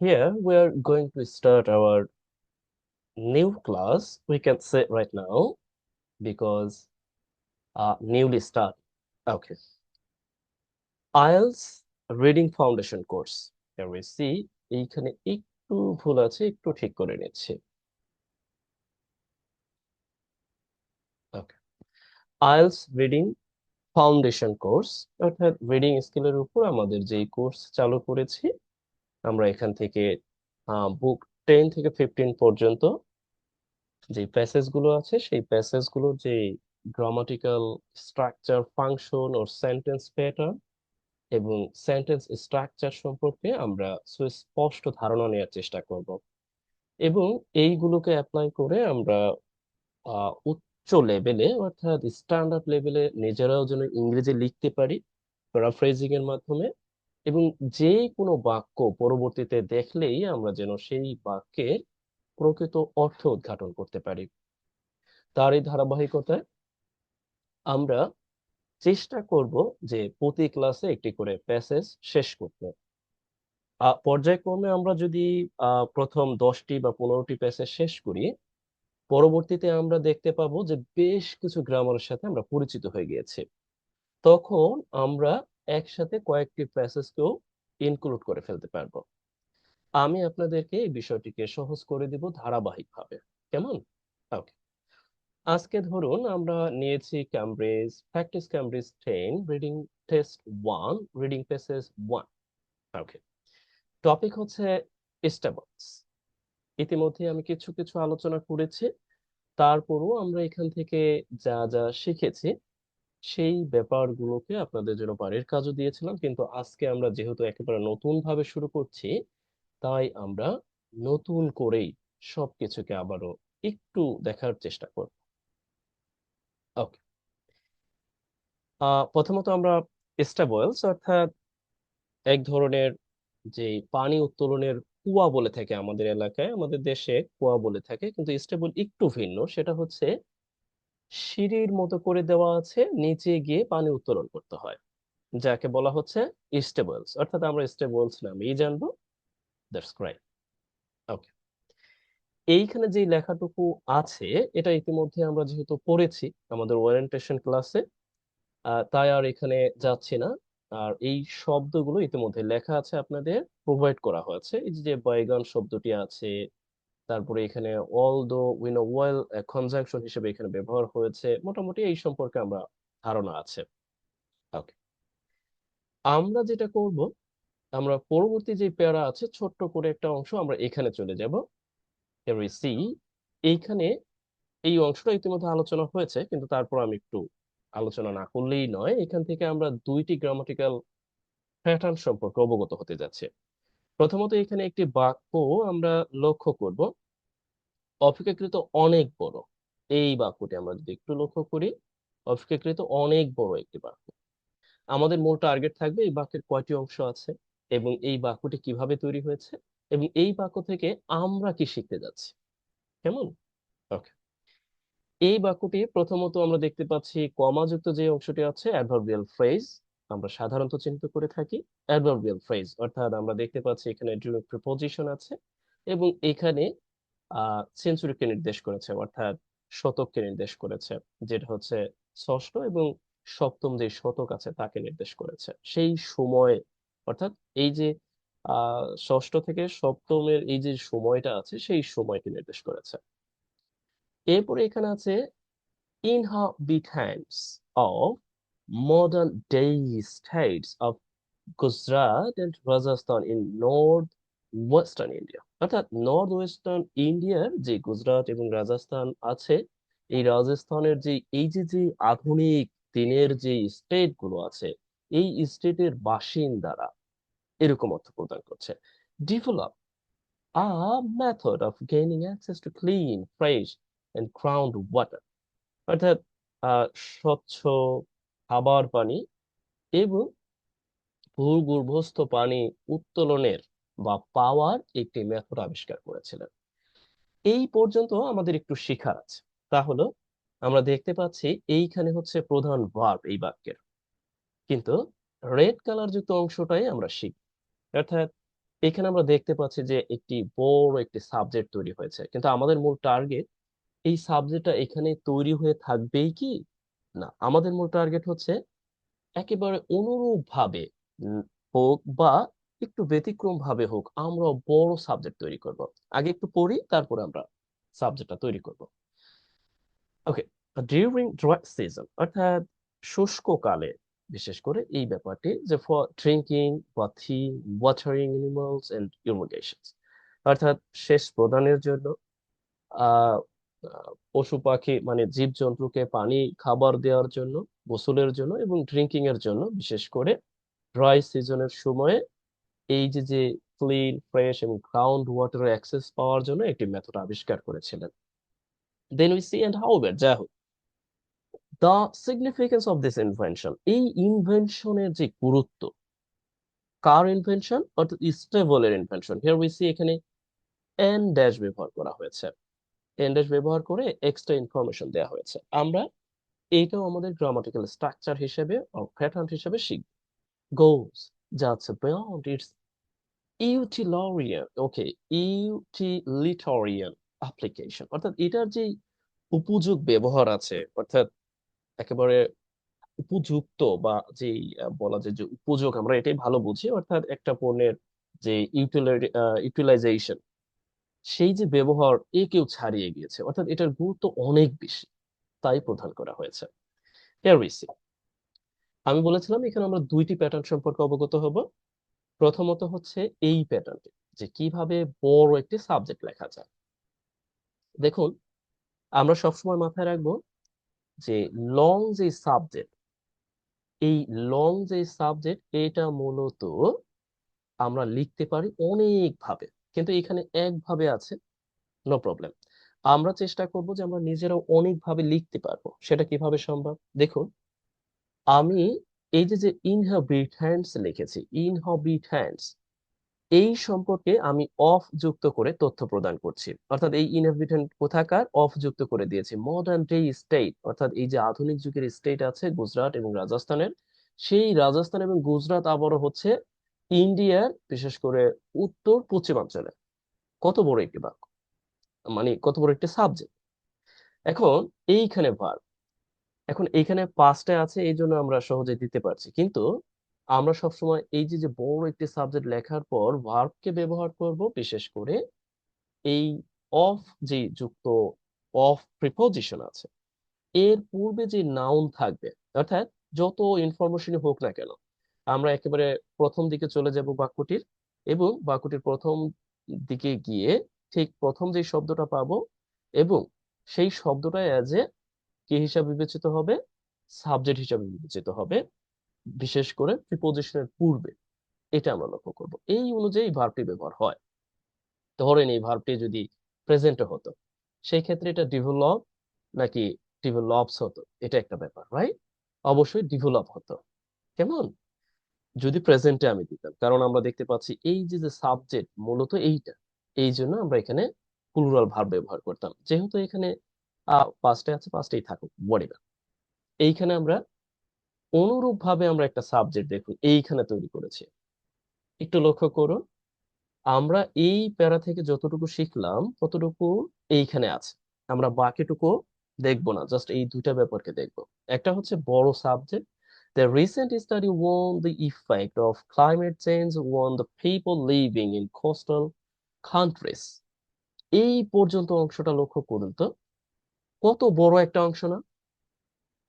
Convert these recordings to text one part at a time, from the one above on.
Here we are going to start our new class. We can say right now because newly start. Okay. IELTS reading foundation course. Here we see এইখানে একটু ভুল আছে, একটু ঠিক করে নিচ্ছি। ওকে। IELTS reading foundation course অর্থাৎ reading স্কিলের উপর আমাদের যে কোর্স চালু করেছি, আমরা এখান থেকে বুক 10 থেকে 15 পর্যন্ত যে প্যাসেজ গুলো আছে সেই প্যাসেজ গুলোর যে গ্রামাটিক্যাল স্ট্রাকচার, ফাংশন ও সেন্টেন্স প্যাটার্ন এবং সেন্টেন্স স্ট্রাকচার সম্পর্কে আমরা সুস্পষ্ট ধারণা নেওয়ার চেষ্টা করব এবং এইগুলোকে অ্যাপ্লাই করে আমরা উচ্চ লেভেলে অর্থাৎ স্ট্যান্ডার্ড লেভেলে নিজেরাও যেন ইংরেজি লিখতে পারি প্যারাফ্রেজিং এর মাধ্যমে, এবং যে কোনো বাক্য পরবর্তীতে দেখলেই আমরা যেন সেই বাক্যের প্রকৃত অর্থ উদ্ঘাটন করতে পারি। তার এই ধারাবাহিকতায় আমরা চেষ্টা করব যে প্রতি ক্লাসে একটি করে প্যাসেজ শেষ করতে। পর্যায়ক্রমে আমরা যদি প্রথম 10টি বা 15টি প্যাসেজ শেষ করি, পরবর্তীতে আমরা দেখতে পাবো যে বেশ কিছু গ্রামারের সাথে আমরা পরিচিত হয়ে গিয়েছি। তখন আমরা একসাথে কয়েকটি প্যাসেজকেও ইনক্লুড করে ফেলতে পারবো। আমি আপনাদেরকে এই বিষয়টিকে সহজ করে দিব ধারাবাহিকভাবে। কেমন? ওকে। আজকে ধরুন আমরা নিয়েছি Cambridge practice Cambridge 10 reading test 1 reading passage 1। ওকে। টপিক হচ্ছে স্টেবলস। ইতিমধ্যে আমি কিছু কিছু আলোচনা করেছি, তারপরও আমরা এখান থেকে যা যা শিখেছি সেই ব্যাপারগুলোকে আপনাদের জন্য বাড়ির কাজও দিয়েছিলাম, কিন্তু আজকে আমরা যেহেতু একেবারে নতুন ভাবে শুরু করছি, তাই আমরা নতুন করেই সবকিছুকে আবারও একটু দেখার চেষ্টা করব। ওকে। প্রথমত আমরা স্টেবলস অর্থাৎ এক ধরনের যে পানি উত্তোলনের কুয়া বলে থাকে আমাদের এলাকায়, আমাদের দেশে কুয়া বলে থাকে, কিন্তু স্টেবল একটু ভিন্ন। সেটা হচ্ছে সিঁড়ির মতো করে দেওয়া আছে, নিচে গিয়ে পানি উত্তোলন করতে হয়, যাকে বলা হচ্ছে স্টেবলস। অর্থাৎ আমরা স্টেবলস নামেই জানবো। That's right. ওকে। এইখানে যে লেখাটুকু আছে এটা ইতিমধ্যে আমরা যেহেতু পড়েছি আমাদের ওরিয়েন্টেশন ক্লাসে, তাই আর এখানে যাচ্ছি না। আর এই শব্দগুলো ইতিমধ্যে লেখা আছে, আপনাদের প্রোভাইড করা হয়েছে। এই যে বাইগান শব্দটি আছে, তারপরে এখানে all though we know well conjunction হিসেবে এখানে ব্যবহার হয়েছে, মোটামুটি এই সম্পর্কে আমরা ধারণা আছে। ওকে। আমরা যেটা করব, আমরা পরবর্তী যে প্যারা আছে ছোট্ট করে একটা অংশ আমরা এখানে চলে যাব। সি এইখানে এই অংশটা ইতিমধ্যে আলোচনা হয়েছে, কিন্তু তারপর আমি একটু আলোচনা না করলেই নয়। এখান থেকে আমরা দুইটি গ্রামাটিক্যাল প্যাটার্ন সম্পর্কে অবগত হতে যাচ্ছে। প্রথমত এখানে একটি বাক্য আমরা লক্ষ্য করব, অপেক্ষাকৃত অনেক বড়। এই বাক্যটি আমরা যদি একটু লক্ষ্য করি, অপেক্ষাকৃত অনেক বড় একটি বাক্য। আমাদের মূল টার্গেট থাকবে এই বাক্যের কয়টি অংশ আছে এবং এই বাক্যটি কিভাবে তৈরি হয়েছে এবং এই বাক্য থেকে আমরা কি শিখতে যাচ্ছি। কেমন? ওকে। এই বাক্যটি প্রথমত আমরা দেখতে পাচ্ছি কমাযুক্ত যে অংশটি আছে অ্যাডভার্বিয়াল ফ্রেজ, আমরা সাধারণত চিহ্নিত করে থাকি অ্যাডভার্বিয়াল ফ্রেজ, অর্থাৎ আমরা দেখতে পাচ্ছি এখানে প্রিপোজিশন আছে এবং এখানে সেঞ্চুরিকে নির্দেশ করেছে, অর্থাৎ শতককে নির্দেশ করেছে, যেটা হচ্ছে ষষ্ঠ এবং সপ্তম যে শতক আছে তাকে নির্দেশ করেছে সেই সময়। অর্থাৎ এই যে ষষ্ঠ থেকে সপ্তমের এই যে সময়টা আছে সেই সময়কে নির্দেশ করেছে। এরপরে এখানে আছে inhabitants of modern day states of Gujarat and Rajasthan in north western India. অর্থাৎ নর্থ ওয়েস্টার্ন ইন্ডিয়ার যে গুজরাট এবং রাজস্থান আছে, এই রাজস্থানের যে এই যে যে আধুনিক দিনের যে স্টেট গুলো আছে, এই স্টেটের বাসিন্দারা, এরকম অর্থ প্রদান করছে। Develop a method of gaining access to clean fresh and ground water. অর্থাৎ স্বচ্ছ খাবার পানি এবং ভূগর্ভস্থ পানি উত্তোলনের বা পাওয়ার একটি মেথড আবিষ্কার করেছিলেন। এই পর্যন্ত আমাদের একটু শেখার আছে। তা হলো আমরা দেখতে পাচ্ছি এইখানে হচ্ছে প্রধান ভার্ব এই বাক্যের, কিন্তু রেড কালার যুক্ত অংশটাই আমরা শিখি। অর্থাৎ এখানে আমরা দেখতে পাচ্ছি যে একটি বড় একটি সাবজেক্ট তৈরি হয়েছে, কিন্তু আমাদের মূল টার্গেট এই সাবজেক্টটা এখানে তৈরি হয়ে থাকবেই কি না, আমাদের মূল টার্গেট হচ্ছে একেবারে অনুরূপ ভাবে উম, হোক বা একটু ব্যতিক্রম ভাবে হোক আমরা বড় সাবজেক্ট তৈরি করব। আগে একটু পড়ি, তারপরে আমরা সাবজেক্টটা তৈরি করব। ওকে, ডিউরিং ড্রাই সিজন অর্থাৎ শুষ্ককালে বিশেষ করে এই ব্যাপারটি যে for drinking, bathing, watering animals and irrigation, অর্থাৎ সেচ প্রদানের জন্য, আহ পশু পাখি মানে জীব জন্তুকে পানি খাবার দেওয়ার জন্য, গোসলের জন্য এবং ড্রিঙ্কিং এর জন্য, বিশেষ করে ড্রাই সিজনের সময়ে এই যে যে ক্লিন, ফ্রেশ এবং গ্রাউন্ড ওয়াটারের অ্যাক্সেস পাওয়ার জন্য একটি মেথড আবিষ্কার করেছিলেন। Then we see and however, যাই হোক, the significance of this invention, এই ইনভেনশনের যে গুরুত্ব, কার ইনভেনশন অর্থাৎ স্টেবলের ইনভেনশন, হিয়ার উই সি এখানে এন ড্যাশ ব্যবহার করা হয়েছে, এন ড্যাশ ব্যবহার করে এক্সট্রা ইনফরমেশন দেওয়া হয়েছে। আমরা এইটাও আমাদের গ্রামাটিক্যাল স্ট্রাকচার হিসেবে প্যাটার্ন হিসেবে শিখব। গোজ, যাচ্ছে বিয়ন্ড ইটস ইউটিলিটারিয়ান, ওকে, ইউটিলিটারিয়ান অ্যাপ্লিকেশন, অর্থাৎ এটার যে উপযোগ ব্যবহার আছে, অর্থাৎ একেবারে উপযুক্ত বা যে বলা যায় যে উপযোগ, আমরা এটাই ভালো বুঝি, অর্থাৎ একটা পণ্যের যে ইউটিলাইজেশন, সেই যে ব্যবহার এ কেউ ছাড়িয়ে গিয়েছে, অর্থাৎ এটার গুরুত্ব অনেক বেশি, তাই প্রদান করা হয়েছে। এরবিসি, আমি বলেছিলাম এখানে আমরা দুইটি প্যাটার্ন সম্পর্কে অবগত হব। প্রথমত হচ্ছে এই প্যাটার্নটি, যে কিভাবে বড় একটি সাবজেক্ট লেখা যায়। দেখুন, আমরা সবসময় মাথায় রাখবো যে লং যে সাবজেক্ট, এই লং যে সাবজেক্ট এটা মূলত আমরা লিখতে পারি অনেক ভাবে, কিন্তু এখানে একভাবে আছে, নো প্রবলেম। আমরা চেষ্টা করব যে আমরা নিজেরাও অনেকভাবে লিখতে পারবো। সেটা কিভাবে সম্ভব? দেখুন, আমি এই যে যে ইনহাবিট্যান্টস লিখেছি, ইনহাবিট্যান্টস, এই সম্পর্কে আমি অফ যুক্ত করে তথ্য প্রদান করছি, অর্থাৎ এই ইনহাবিট্যান্ট কোথাকার, অফ যুক্ত করে দিয়েছি। মডার্ন ডে স্টেট, অর্থাৎ এই যে আধুনিক যুগের স্টেট আছে গুজরাট এবং রাজস্থানের, সেই রাজস্থান এবং গুজরাট আবারও হচ্ছে ইন্ডিয়ার বিশেষ করে উত্তর পশ্চিমাঞ্চলে। কত বড় একটি বাক্য, মানে কত বড় একটি সাবজেক্ট। এখন এইখানে ভার্ব, এখন এইখানে পাঁচটা আছে এই জন্য আমরা সহজে দিতে পারছি, কিন্তু আমরা সবসময় এই যে যে বড় একটি সাবজেক্ট লেখার পর ভার্বকে ব্যবহার করব, বিশেষ করে এই অফ যে যুক্ত অফ প্রিপোজিশন আছে এর পূর্বে যে নাউন থাকবে, অর্থাৎ যত ইনফরমেশন হোক না কেন, আমরা একেবারে প্রথম দিকে চলে যাব বাক্যটির, এবং বাক্যটির প্রথম দিকে গিয়ে ঠিক প্রথম যে শব্দটা পাবো, এবং সেই শব্দটা অ্যাজ এ কি হিসাবে বিবেচিত হবে, সাবজেক্ট হিসাবে বিবেচিত হবে, বিশেষ করে প্রিপোজিশনের পূর্বে। এটা আমরা লক্ষ্য করব, এই অনুযায়ী ভার্বটি ব্যবহার হয়। ধরেন এই ভার্বটি যদি প্রেজেন্টে হতো, সেই ক্ষেত্রে এটা ডেভেলপ নাকি ডেভেলপস হতো, এটা একটা ব্যাপার, রাইট? অবশ্যই ডেভেলপ হতো। কেমন? যদি প্রেজেন্টে আমি দিতাম, কারণ আমরা দেখতে পাচ্ছি এই যে যে সাবজেক্ট মূলত এইটা, এই জন্য আমরা এখানে প্লুরাল ভার্ব ব্যবহার করতাম। যেহেতু এখানে পাঁচটা আছে, পাঁচটাই থাকুক, হোয়াটএভার। এইখানে আমরা অনুরূপ ভাবে আমরা একটা সাবজেক্ট দেখুন এইখানে তৈরি করেছি। একটু লক্ষ্য করুন, আমরা এই প্যারা থেকে যতটুকু শিখলাম ততটুকু এইখানে আছে, আমরা বাকিটুকু দেখবো না, জাস্ট এই দুইটা ব্যাপারকে দেখবো। একটা হচ্ছে বড় subject, the recent study on the effect of climate change on the people living in coastal countries, এই পর্যন্ত অংশটা লক্ষ্য করুন তো, কত বড় একটা অংশ না?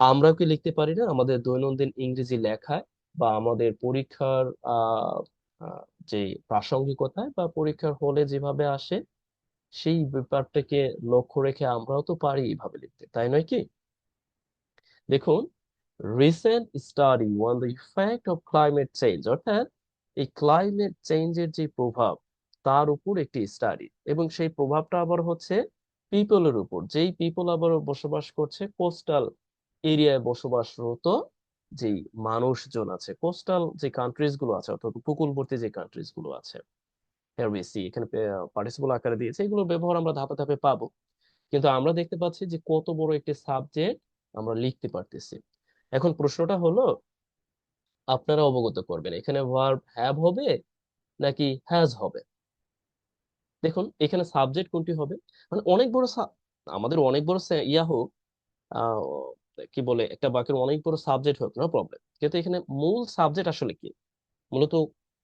আমরাও কি লিখতে পারি না আমাদের দৈনন্দিন ইংরেজি লেখায়, বা আমাদের পরীক্ষার আহ আহ, যে প্রাসঙ্গিকতায় বা পরীক্ষার হলে যেভাবে আসে, সেই ব্যাপারটাকে লক্ষ্য রেখে আমরাও তো পারি এইভাবে লিখতে, তাই নয় কি? দেখুন, recent study on the effect of climate change, অর্থাৎ এই ক্লাইমেট চেঞ্জের যে প্রভাব তার উপর একটি স্টাডি, এবং সেই প্রভাবটা আবার হচ্ছে পিপলের উপর, যেই পিপল আবার বসবাস করছে কোস্টাল এরিয়ায় বসবাসরত, যেই মানুষজন আছে, কোস্টাল যে কান্ট্রিজ গুলো আছে, অর্থাৎ উপকূলবর্তী যে কান্ট্রিজ গুলো আছে। এরবিসি এখানে পার্টিসিপল আকারে দিয়েছে, এগুলোর ব্যবহার আমরা ধাপে ধাপে পাবো। কিন্তু আমরা দেখতে পাচ্ছি যে কত বড় একটি সাবজেক্ট আমরা লিখতে পারতেছি। এখন প্রশ্নটা হলো, আপনারা অবগত করবেন এখানে ভার্ব হ্যাভ হবে নাকি হ্যাজ হবে? দেখুন এখানে সাবজেক্ট কোনটি হবে, মানে অনেক বড় আমাদের অনেক বড় ইয়া হোক, আহ, কি বলে, একটা বাক্যের অনেক বড় সাবজেক্ট হোক, নো প্রবলেম, কিন্তু এখানে মূল সাবজেক্ট আসলে কি, মূলত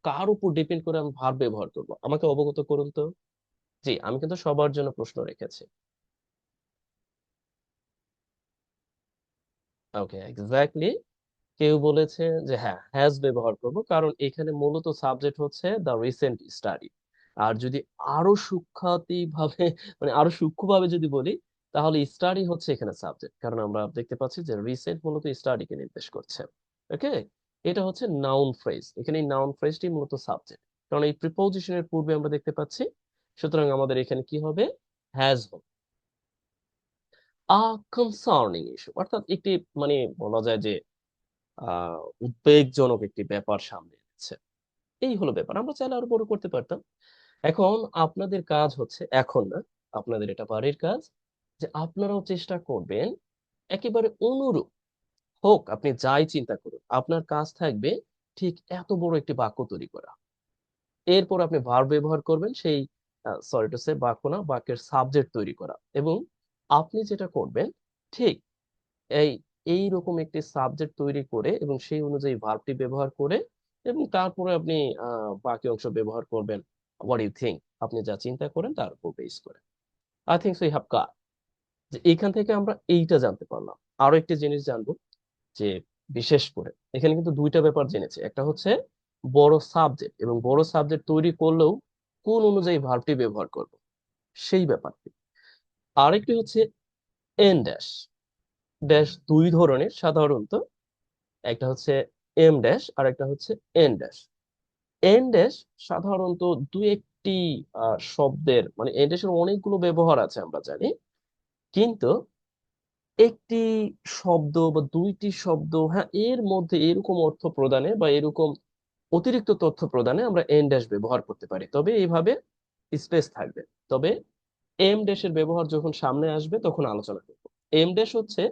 কার উপর ডিপেন্ড করে আমি ভার্ব ব্যবহার করব, আমাকে অবগত করুন তো। জি, আমি কিন্তু সবার জন্য প্রশ্ন রেখেছি। ওকে, এক্স্যাক্টলি। কেউ বলেছে যে হ্যাঁ হ্যাজ ব্যবহার করব, কারণ এখানে মূলত সাবজেক্ট হচ্ছে দ্য রিসেন্ট স্টাডি। আর যদি আরো সূক্ষ্মতি ভাবে, মানে আরো সূক্ষ্মভাবে যদি বলি, তাহলে স্টাডি হচ্ছে এখানে সাবজেক্ট, কারণ আমরা দেখতে পাচ্ছি যে রিসেন্ট মূলত স্টাডিকে নির্দেশ করছে। ওকে, এটা হচ্ছে নাউন ফ্রেজ, এখানে এই নাউন ফ্রেজটি মূলত সাবজেক্ট, কারণ এই প্রিপোজিশনের পূর্বে আমরা দেখতে পাচ্ছি। সুতরাং আমাদের এখানে কি হবে, হ্যাজ হবে। আ কনসার্নিং ইস্যু, অর্থাৎ একটি, মানে বলা যায় যে উদ্বেগজনক একটি ব্যাপার সামনে এনেছে। এই হলো ব্যাপার, আমরা চাইলে আরো বড় করতে পারতাম। এখন আপনাদের কাজ হচ্ছে, এখন না, আপনাদের এটা বাড়ির কাজ, যে আপনারাও চেষ্টা করবেন একেবারে অনুরূপ হোক, আপনি যাই চিন্তা করুন, আপনার কাজ থাকবে ঠিক এত বড় একটি বাক্য তৈরি করা। এরপর আপনি ভার্ব ব্যবহার করবেন সেই, সরি টু সে, বাক্য না, বাক্যের সাবজেক্ট তৈরি করা। এবং আপনি যেটা করবেন ঠিক এই এইরকম একটি সাবজেক্ট তৈরি করে এবং সেই অনুযায়ী ভার্বটি ব্যবহার করে, এবং তারপরে আপনি বাকি অংশ ব্যবহার করবেন হোয়াট ইউ থিঙ্ক, আপনি যা চিন্তা করেন তার উপর বেস করে। I think so you have got, যে এখান থেকে আমরা এইটা জানতে পারলাম। আরো একটি জিনিস জানবো, যে বিশেষ করে এখানে কিন্তু দুইটা ব্যাপার জেনেছি, একটা হচ্ছে বড় সাবজেক্ট, এবং বড় সাবজেক্ট তৈরি করলেও কোন অনুযায়ী ভার্বটি ব্যবহার করব সেই ব্যাপারটি। আরেকটি হচ্ছে এন ড্যাশ। ড্যাশ দুই ধরনের সাধারণত, একটা হচ্ছে এম ড্যাশ আর একটা হচ্ছে এন ড্যাশ। এন ড্যাশ সাধারণত দু একটি শব্দের, মানে এন ড্যাশের অনেকগুলো ব্যবহার আছে আমরা জানি, কিন্তু একটি শব্দ বা দুইটি শব্দ, হ্যাঁ, এর মধ্যে এরকম অর্থ প্রদানে বা এরকম অতিরিক্ত তথ্য প্রদানে আমরা এন ড্যাশ ব্যবহার করতে পারি, তবে এইভাবে স্পেস থাকবে। তবে এম ড্যাশের ব্যবহার যখন সামনে আসবে তখন আলোচনা করব। এম ড্যাশ হচ্ছে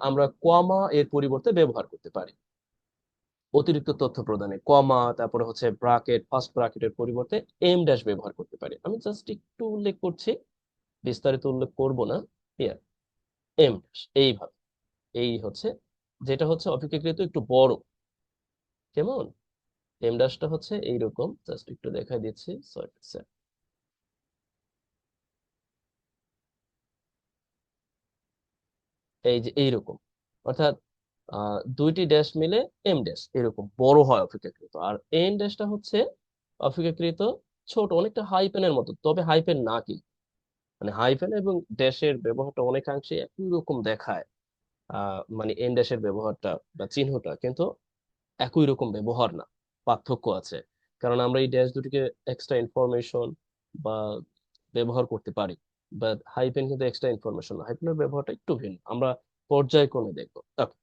আমরা কমা এর পরিবর্তে ব্যবহার করতে পারি অতিরিক্ত তথ্য প্রদানে, কমা, তারপরে হচ্ছে ব্রাকেট, ফার্স্ট ব্রাকেটের পরিবর্তে এম ড্যাশ ব্যবহার করতে পারি। আমি জাস্ট একটু উল্লেখ করছি, বিস্তারিত উল্লেখ করব না। হিয়ার, এম ড্যাশ এইভাবে, এই হচ্ছে, যেটা হচ্ছে অপেক্ষাকৃত একটু বড়। কেমন, এম ড্যাশটা হচ্ছে এইরকম, জাস্ট একটু দেখাই দিচ্ছি, সরি স্যার। এই যে এইরকম, অর্থাৎ দুইটি ড্যাশ মিলে এম ড্যাশ এরকম বড় হয় অপেক্ষাকৃত, আর এন ড্যাশটা হচ্ছে অপেক্ষাকৃত ছোট, অনেকটা হাইপেনের মতো, তবে হাইপেন না কি, মানে হাইফেন এবং ড্যাশের ব্যবহারটা অনেকাংশে একই রকম দেখায়। মানে এন ড্যাশের ব্যবহারটা বা চিহ্নটা কিন্তু একই রকম ব্যবহার না, পার্থক্য আছে। কারণ আমরা এই ড্যাশ দুটিকে এক্সট্রা ইনফরমেশন বা ব্যবহার করতে পারি, বাট হাইফেন কিন্তু এক্সট্রা ইনফরমেশন না, হাইফেনের ব্যবহারটা একটু ভিন্ন, আমরা পর্যায়ক্রমে দেখবো। Okay,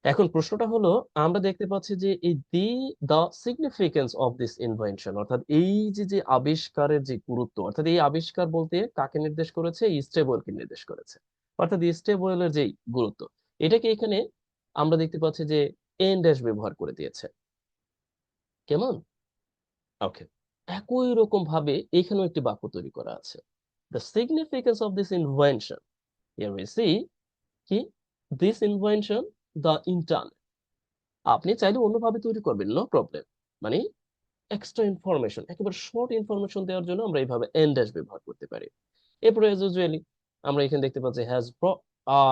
এখন প্রশ্নটা হলো, আমরা দেখতে পাচ্ছি যে এই the significance of this invention, অর্থাৎ এই যে যে আবিষ্কারের যে গুরুত্ব, অর্থাৎ এই আবিষ্কার বলতে কাকে নির্দেশ করেছে, ইস্টেবলকে নির্দেশ করেছে। অর্থাৎ ইস্টেবলের যে গুরুত্ব, এটাকে এখানে আমরা দেখতে পাচ্ছি যে এন ড্যাশ ব্যবহার করে দিয়েছে। কেমন, ওকে, একই রকম ভাবে এখানেও একটি বাক্য তৈরি করা আছে, the significance of this invention, here we C, কি, দিস ইনভেনশন, দ্য ইন্টারনেট। আপনি চাইলে অন্যভাবে তৈরি করবেন, নো প্রবলেম, মানে এক্সট্রা ইনফরমেশন, একেবারে শর্ট ইনফরমেশন দেওয়ার জন্য আমরা এইভাবে এন ড্যাশ ব্যবহার করতে পারি। এরপরে এজ ইউজুয়ালি আমরা এখানে দেখতে পাচ্ছি হ্যাজ ব্রট আ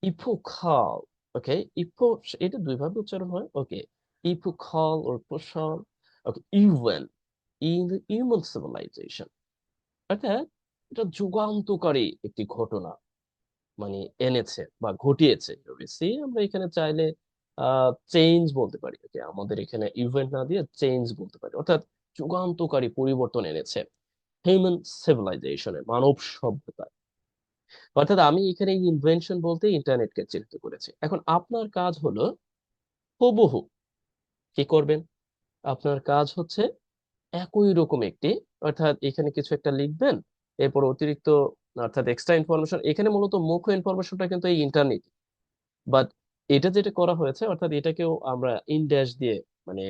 ইপোখাল। ওকে, ইপো, এটা দুই ভাবে উচ্চারণ হয়। ওকে, ইপোখাল ওর পোশাল। Okay, even in the human civilization, অর্থাৎ এটা যুগান্তকারী একটি ঘটনা, মানে এনেছে বা ঘটিয়েছে। সি, আমরা এখানে চাইলে চেঞ্জ বলতে পারি, ওকে, আমাদের এখানে ইভেন্ট না দিয়ে চেঞ্জ বলতে পারি, অর্থাৎ যুগান্তকারী পরিবর্তন এনেছে হিউম্যান সিভিলাইজেশনে, মানব সভ্যতায়। অর্থাৎ আমি এখানে ইনভেনশন বলতে ইন্টারনেটকে চিহ্নিত করেছি। এখন আপনার কাজ হলো হুবহু কি করবেন, আপনার কাজ হচ্ছে একই রকম একটি, অর্থাৎ এখানে কিছু একটা লিখবেন, এরপর অতিরিক্ত, অর্থাৎ এক্সট্রা ইনফরমেশন, এখানে মূলত মুখ্য ইনফরমেশনটা কিন্তু এই ইন্টারনেট, বাট এটা যেটা করা হয়েছে, অর্থাৎ এটাকেও আমরা ইন ড্যাশ দিয়ে মানে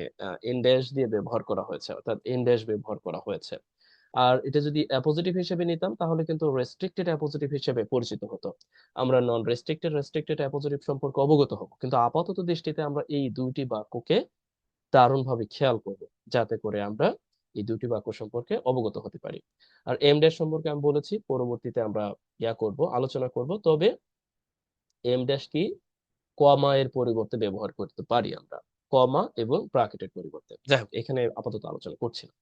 ইন ড্যাশ দিয়ে ব্যবহার করা হয়েছে, অর্থাৎ ইন ড্যাশ ব্যবহার করা হয়েছে। আর এটা যদি অ্যাপোজিটিভ হিসেবে নিতাম তাহলে কিন্তু রেস্ট্রিক্টেড অ্যাপোজিটিভ হিসেবে পরিচিত হতো। আমরা নন রেস্ট্রিক্টেড রেস্ট্রিক্টেড অ্যাপোজিটিভ সম্পর্কে অবগত হব, কিন্তু আপাতত দৃষ্টিতে আমরা এই দুইটি বাক্যকে দারুণভাবে খেয়াল করব, যাতে করে আমরা এই দুটি বাক্য সম্পর্কে অবগত হতে পারি। আর এম ড্যাশ সম্পর্কে আমি বলেছি পরবর্তীতে আমরা আলোচনা করব। তবে এম ড্যাশ কি, কমা এর পরিবর্তে ব্যবহার করতে পারি আমরা, কমা এবং ব্র্যাকেটের পরিবর্তে। যাই হোক, এখানে আপাতত আলোচনা করছি না।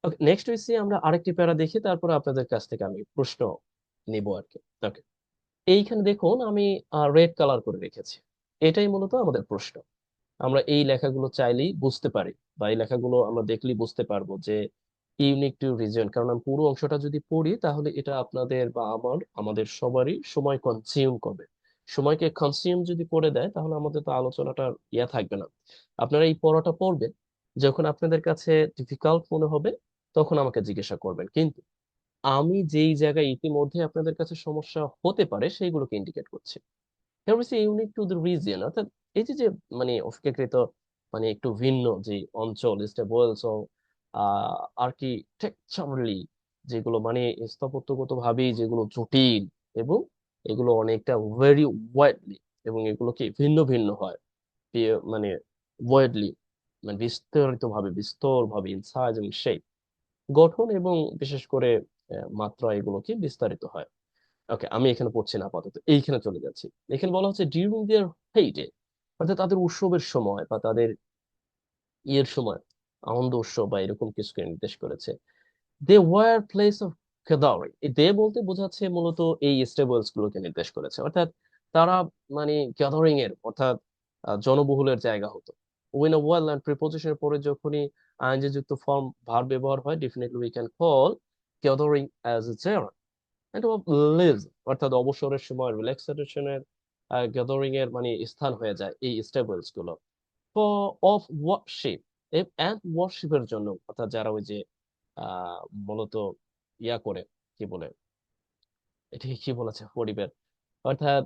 ওকে, নেক্সট হচ্ছে আমরা আরেকটি প্যারা দেখি, তারপরে আপনাদের কাছ থেকে আমি প্রশ্ন নিব আর কি। ওকে, এইখানে দেখুন আমি রেড কালার করে রেখেছি। এটাই মূলত আমাদের প্রশ্ন। আমরা এই লেখাগুলো চাইলেই বুঝতে পারি, বা এই লেখাগুলো আমরা দেখলেই বুঝতে পারবো যে ইউনিক টু রিজন, কারণ আমি পুরো অংশটা যদি পড়ি তাহলে এটা আপনাদের বা আমাদের সবারই সময় কনজিউম করবে। সময়কে কনজিউম যদি করে দেয় তাহলে আমাদের তো আলোচনাটা থাকবে না। আপনারা এই পড়াটা পড়বেন, যখন আপনাদের কাছে ডিফিকাল্ট মনে হবে তখন আমাকে জিজ্ঞাসা করবেন, কিন্তু আমি যেই জায়গায় ইতিমধ্যে আপনাদের কাছে সমস্যা হতে পারে সেইগুলোকে ইন্ডিকেট করছি। Here we see unique to the region, অর্থাৎ এই যে যে মানে অপেক্ষাকৃত মানে একটু ভিন্ন যে অঞ্চল, স্টেবলস ও আর্কিটেকচারালি, যেগুলো মানে স্থাপত্যগত ভাবেই যেগুলো জটিল, এবং এগুলো অনেকটা ভেরি ওয়াইডলি, এবং এগুলো কি ভিন্ন ভিন্ন হয়, মানে ওয়াইডলি, মানে বিস্তর ভাবে ইন সাইজ এবং শেপ, গঠন এবং বিশেষ করে মাত্রা, এগুলো কি বিস্তারিত হয়। ওকে, আমি এখানে পড়ছি না আপাতত, এইখানে চলে যাচ্ছি। এখানে বলা হচ্ছে ডিউরিং দেয়ার হেইডে, অর্থাৎ তাদের উৎসবের সময় বা তাদের ইয়ের সময়, আনন্দ উৎসব বা এরকম কিছুকে নির্দেশ করেছে। They were place of gathering, এই দে বলতে বোঝাচ্ছে মূলত এই স্টেবলস গুলোকে নির্দেশ করেছে, অর্থাৎ তারা মানে গ্যাদারিং এর, অর্থাৎ জনবহুলের জায়গা হতো। উইন আ ওয়েল এন্ড প্রিপোজিশনের পরে যখনই আইনজি যুক্ত ফর্ম ভার্ব ব্যবহার হয়, definitely we can call gathering as a gerund end of leaves, অর্থাৎ অবসরের সময় রিল্যাক্সেশনের গ্যাদারিং এর মানে স্থান হয়ে যায় এই স্টেবলস গুলো। অফ ওয়ার্শিপ এন্ড ওয়ার্শিপের জন্য, অর্থাৎ যারা ওই যে মূলত করে, কি বলে এটাকে কি বলেছে পরিবার, অর্থাৎ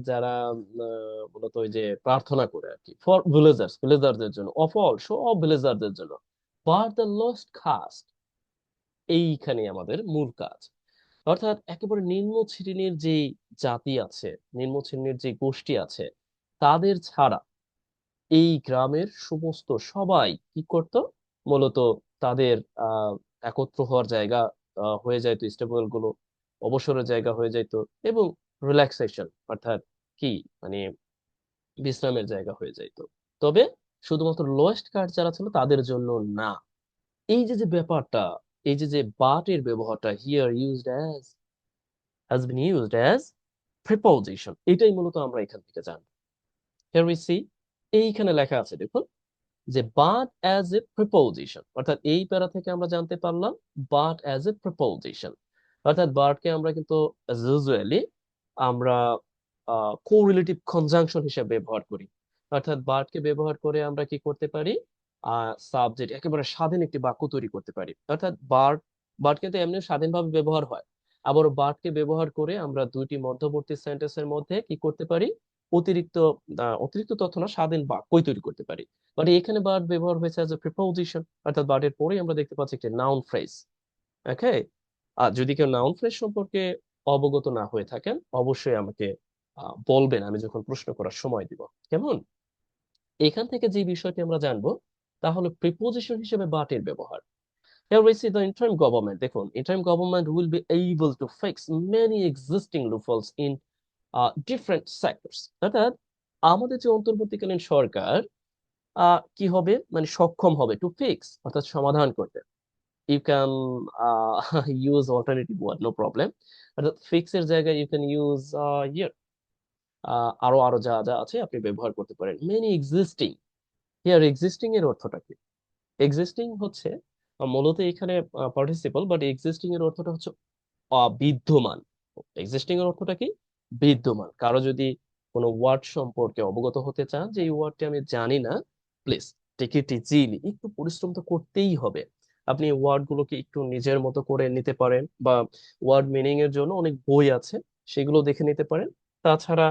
যারা মূলত ওই যে প্রার্থনা করে আর কি, ফর ভিলেজারদের জন্য, অফ অল সব ভিলেজারদের জন্য, বাট দ্য লস্ট কাস্ট, এইখানে আমাদের মূল কাজ। অর্থাৎ একেবারে নিম্ন শ্রেণীর যে জাতি আছে, নিম্ন শ্রেণীর যে গোষ্ঠী আছে, তাদের ছাড়া এই গ্রামের সমস্ত সবাই কি করত, মূলত তাদের আহ একত্র হওয়ার জায়গা হয়ে যাইতো স্টেবল গুলো, অবসরের জায়গা হয়ে যাইতো, এবং রিল্যাক্সেশন, অর্থাৎ কি মানে বিশ্রামের জায়গা হয়ে যাইতো। তবে শুধুমাত্র লোয়েস্ট কাস্ট যারা ছিল তাদের জন্য না। এই যে যে ব্যাপারটা, এই যে যে বাট এর ব্যবহারটা, here used as, has been used as preposition, এটাই মূলত আমরা এখান থেকে জানবো। Here we see, এইখানে লেখা আছে দেখুন, যে but as a preposition, অর্থাৎ এই প্যারা থেকে আমরা জানতে পারলাম but as a preposition, অর্থাৎ but কে আমরা কিন্তু as usually আমরা কোরিলেটিভ কনজাংশন হিসেবে ব্যবহার করি। অর্থাৎ but কে ব্যবহার করে আমরা কি করতে পারি, সাবজেক্ট একেবারে স্বাধীন একটি বাক্য তৈরি করতে পারি। অর্থাৎ but কিন্তু এমনি স্বাধীনভাবে ব্যবহার হয়, আবার but কে ব্যবহার করে আমরা দুইটি মধ্যবর্তী সেন্টেন্সের মধ্যে কি করতে পারি, অতিরিক্ত অতিরিক্ত তথ্য না, স্বাধীন বাক্যই তৈরি করতে পারি। বাট এখানে বার্ড ব্যবহার হয়েছে অ্যাজ এ প্রিপোজিশন, অর্থাৎ বার্ডের পরেই আমরা দেখতে পাচ্ছি একটি নাউন ফ্রেজ। ওকে, আর যদি কেউ নাউন ফ্রেজ সম্পর্কে অবগত না হয়ে থাকেন, অবশ্যই আমাকে বলবেন, আমি যখন প্রশ্ন করার সময় দিব। কেমন, এখান থেকে যে বিষয়টি আমরা জানবো তাহলে প্রিপোজিশন হিসেবে বাটের ব্যবহার। Here we see the interim government, দেখুন interim government will be able to fix many existing loopholes in different sectors, অর্থাৎ আমাদের যে অন্তর্বর্তীকালীন সরকার কি হবে, মানে সক্ষম হবে টু ফিক্স, অর্থাৎ সমাধান করতে। You can use alternative word, no problem. অর্থাৎ ফিক্স এর জায়গায় ইউ ক্যান ইউজ ইয়ার, আরো আরো যা যা আছে আপনি ব্যবহার করতে পারেন। মেনি এক্সিস্টিং, হিয়ার এক্সিস্টিং এর অর্থটা কি? এক্সিস্টিং হচ্ছে মূলত এখানে পার্টিসিপল, বাট এক্সিস্টিং এর অর্থটা হচ্ছে বিদ্যমান। এক্সিস্টিং এর অর্থটা কি? বিদ্যমান। কারো যদি কোনো ওয়ার্ড সম্পর্কে অবগত হতে চান যে এই ওয়ার্ডটি আমি জানি না, প্লিজ টেক ইট ইজিলি, একটু পরিশ্রম তো করতেই হবে। আপনি ওয়ার্ড গুলোকে একটু নিজের মতো করে নিতে পারেন, বা ওয়ার্ড মিনিং এর জন্য অনেক বই আছে, সেগুলো দেখে নিতে পারেন। তাছাড়া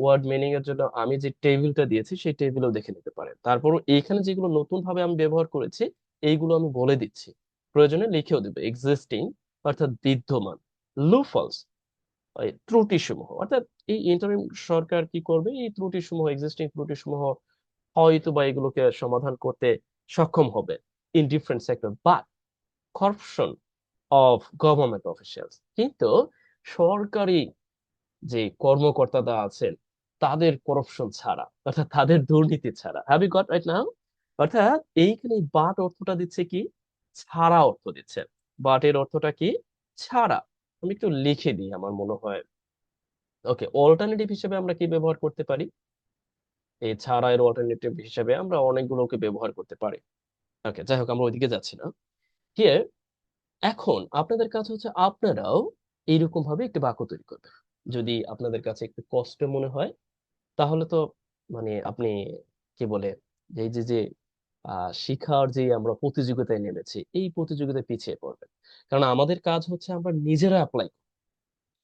ওয়ার্ড মিনিং এর জন্য আমি যে টেবিলটা দিয়েছি সেই টেবিলও দেখে নিতে পারেন। তারপরও এইখানে যেগুলো নতুন ভাবে আমি ব্যবহার করেছি এইগুলো আমি বলে দিচ্ছি, প্রয়োজনে লিখেও দেবে। এক্সিস্টিং অর্থাৎ বিদ্যমান, লুফলস এই ত্রুটিসমূহ, অর্থাৎ এই ইন্টারিম সরকার কি করবে, এই ত্রুটিসমূহ, এক্সিস্টিং ত্রুটিসমূহ হয়তো বা এগুলোকে সমাধান করতে সক্ষম হবে in different sector, but corruption of government officials, কিন্তু সরকারি যে কর্মকর্তারা আছেন তাদের করপশন ছাড়া, অর্থাৎ তাদের দুর্নীতি ছাড়া। Have you got right now? অর্থাৎ এইখানে বাট অর্থটা দিচ্ছে কি, ছাড়া অর্থ দিচ্ছে। বাট এর অর্থটা কি, ছাড়া। আমি একটু লিখে দিই আমার মনে হয়। ওকে, অল্টারনেটিভ হিসেবে আমরা কি ব্যবহার করতে পারি? এই ছাড়া এর অল্টারনেটিভ হিসেবে আমরা অনেকগুলোকে ব্যবহার করতে পারি। ওকে, যাই হোক, আমরা ওইদিকে যাচ্ছি না। হিয়ার, এখন আপনাদের কাজ হচ্ছে আপনারাও এইরকম ভাবে একটি বাক্য তৈরি করবেন। যদি আপনাদের কাছে একটু কষ্ট মনে হয় তাহলে তো মানে আপনি কি বলে যে এই যে যে শিখার যে আমরা প্রতিযোগিতায় নেমেছি এই প্রতিযোগিতায় পিছিয়ে পড়বেন। কারণ আমাদের কাজ হচ্ছে আমরা নিজেরা অ্যাপ্লাই,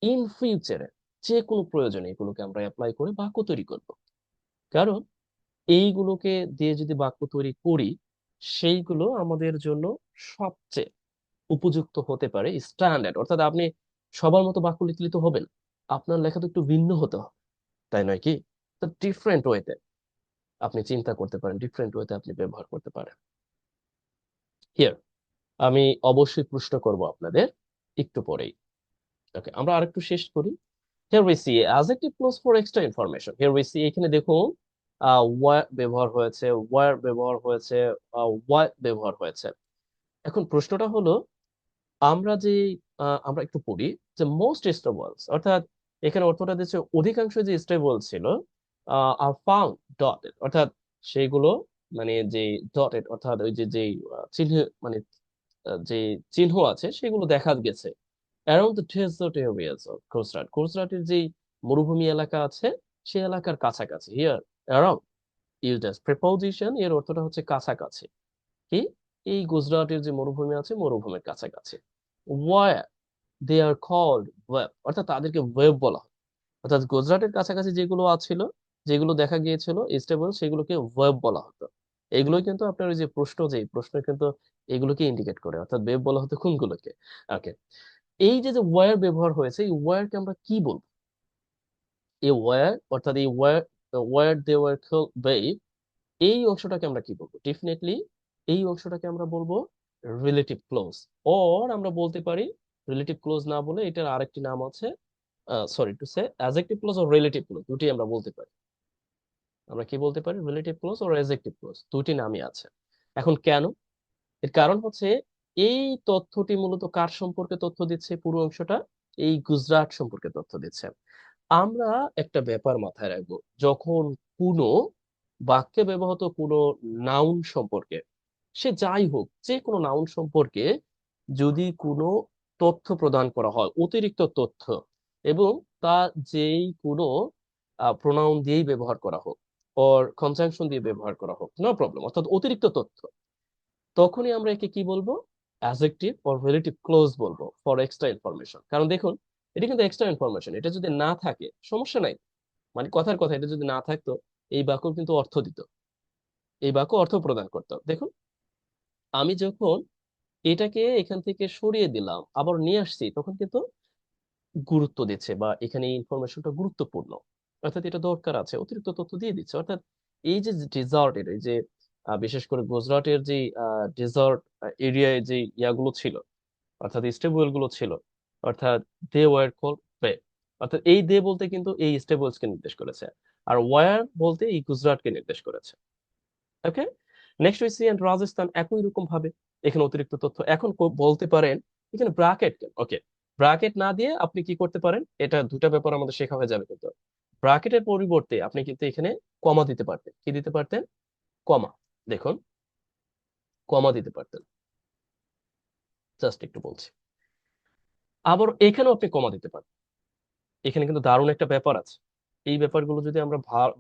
ইন ফিউচারে যে কোনো প্রয়োজনে এগুলোকে আমরা অ্যাপ্লাই করে বাক্য তৈরি করব। কারণ এইগুলোকে দিয়ে যদি বাক্য তৈরি করি সেইগুলো আমাদের জন্য সবচেয়ে উপযুক্ত হতে পারে স্ট্যান্ডার্ড। অর্থাৎ আপনি সবার মতো বাক্য লিখলে তো হবে না, আপনার লেখা তো একটু ভিন্ন হতে হবে, তাই নয় কি? তো ডিফারেন্ট ওয়েতে আপনি চিন্তা করতে পারেন, ডিফারেন্ট ওয়েতে আপনি ব্যবহার করতে পারেন। হিয়ার, আমি অবশ্যই প্রশ্ন করব আপনাদের একটু পরেই। ওকে, আমরা আরেকটু শেষ করি। Here we C adjective clause for extra information. Here we see, এখানে দেখুন ওয়্যার ব্যবহার হয়েছে, ওয়্যার ব্যবহার হয়েছে, হোয়াট ব্যবহার হয়েছে। এখন প্রশ্নটা হলো, আমরা যে আমরা একটু পড়ি যে মোস্ট স্টেবলস, অর্থাৎ এখানে অর্থটা দিচ্ছে অধিকাংশ যে স্টেবল ছিল আর ফাউন্ড ডটেড, অর্থাৎ সেগুলো মানে যে ডটেড অর্থাৎ ওই যে যে চিহ্ন মানে যে চিহ্ন আছে সেগুলো দেখা গেছে around the desert areas of Gujarat, গুজরাটের যে মরুভূমি এলাকা আছে সেই এলাকার কাছাকাছি। Here around used as preposition, এর অর্থটা হচ্ছে কাছাকাছি। কি, এই গুজরাটের যে মরুভূমি আছে মরুভূমির কাছাকাছি। Where they are called web, অর্থাৎ তাদেরকে ওয়েব বলা হয়। অর্থাৎ গুজরাটের কাছাকাছি যেগুলো আছিল, যেগুলো দেখা গিয়েছিল স্টেবল, সেগুলোকে ওয়েব বলা হতো। এগুলোই কিন্তু আপনার ওই যে প্রশ্ন, যে প্রশ্ন কিন্তু এগুলোকে ইন্ডিকেট করে, অর্থাৎ ওয়েব বলা হতো কোনগুলোকে। ওকে, এই যে যে ওয়্যার ব্যবহার হয়েছে এই ওয়্যারকে আমরা কি বলবো? এই ওয়্যার অর্থাৎ এই where, where they were called web, এই অংশটাকে আমরা কি বলবো? ডেফিনেটলি এই অংশটাকে আমরা বলবো রিলেটিভ ক্লোজ। অর আমরা বলতে পারি, রিলেটিভ ক্লোজ না বলে এটার আরেকটি নাম আছে, sorry to say adjective clause ও রিলেটিভ ক্লোজ, দুটি আমরা বলতে পারি। আমরা কি বলতে পারি? রিলেটিভ ক্লোজ ও অ্যাডজেক্টিভ ক্লোজ, দুটি নামই আছে। এখন কেন? এর কারণ হচ্ছে এই তথ্যটি মূলত কার সম্পর্কে তথ্য দিচ্ছে? পুরো অংশটা এই গুজরাট সম্পর্কে তথ্য দিচ্ছে। আমরা একটা ব্যাপার মাথায় রাখবো, যখন কোনো বাক্যে ব্যবহৃত কোনো নাউন সম্পর্কে, সে যাই হোক যে কোনো নাউন সম্পর্কে যদি কোনো তথ্য প্রদান করা হয়, অতিরিক্ত তথ্য, এবং তা যেই কোনো প্রোনাউন দিয়েই ব্যবহার করা হোক অর কনজাংশন দিয়ে ব্যবহার করা হোক, নো প্রবলেম, অর্থাৎ অতিরিক্ত তথ্য, তখনই আমরা একে কি বলবো? অ্যাডজেক্টিভ অর রিলেটিভ ক্লোজ বলবো ফর এক্সট্রা ইনফরমেশন। কারণ দেখুন, এটা কিন্তু এক্সট্রা ইনফরমেশন, এটা যদি না থাকে সমস্যা নাই, মানে কথার কথা এটা যদি না থাকতো এই বাক্য কিন্তু অর্থ দিত, এই বাক্য অর্থ প্রদান করতো। দেখুন, আমি যখন এটাকে এখান থেকে সরিয়ে দিলাম আবার নিয়ে আসছি তখন কিন্তু গুরুত্ব দিচ্ছে, বা এখানে ইনফরমেশনটা গুরুত্বপূর্ণ, অর্থাৎ এটা দরকার আছে, অতিরিক্ত তথ্য দিয়ে দিচ্ছে। অর্থাৎ এই যে ডেজার্টের এই যে বিশেষ করে গুজরাটের যে ডেজার্ট এরিয়ায় যে ইয়াগুলো ছিল, অর্থাৎ স্টেবল গুলো ছিল, অর্থাৎ দে ওয়ার কল্ড ওয়ে, অর্থাৎ এই দে বলতে কিন্তু এই স্টেবলস কে নির্দেশ করেছে, আর ওয়ার বলতে এই গুজরাটকে নির্দেশ করেছে। Okay, next we see and Rajasthan, একই রকম ভাবে এখানে অতিরিক্ত তথ্য। এখন বলতে পারেন এখানে ব্রাকেট কেন? ওকে, ব্রাকেট না দিয়ে আপনি কি করতে পারেন, এটা দুটা ব্যাপার আমাদের শেখা হয়ে যাবে কিন্তু। ব্রাকেটের পরিবর্তে আপনি কিন্তু এখানে কমা দিতে পারতেন। কি দিতে পারতেন? কমা। দেখুন, কমা দিতে পারতেন, জাস্ট একটু বলছি। আবার এখানেও আপনি কমা দিতে পারেন। এখানে কিন্তু দারুণ একটা ব্যাপার আছে, এই ব্যাপারগুলো যদি আমরা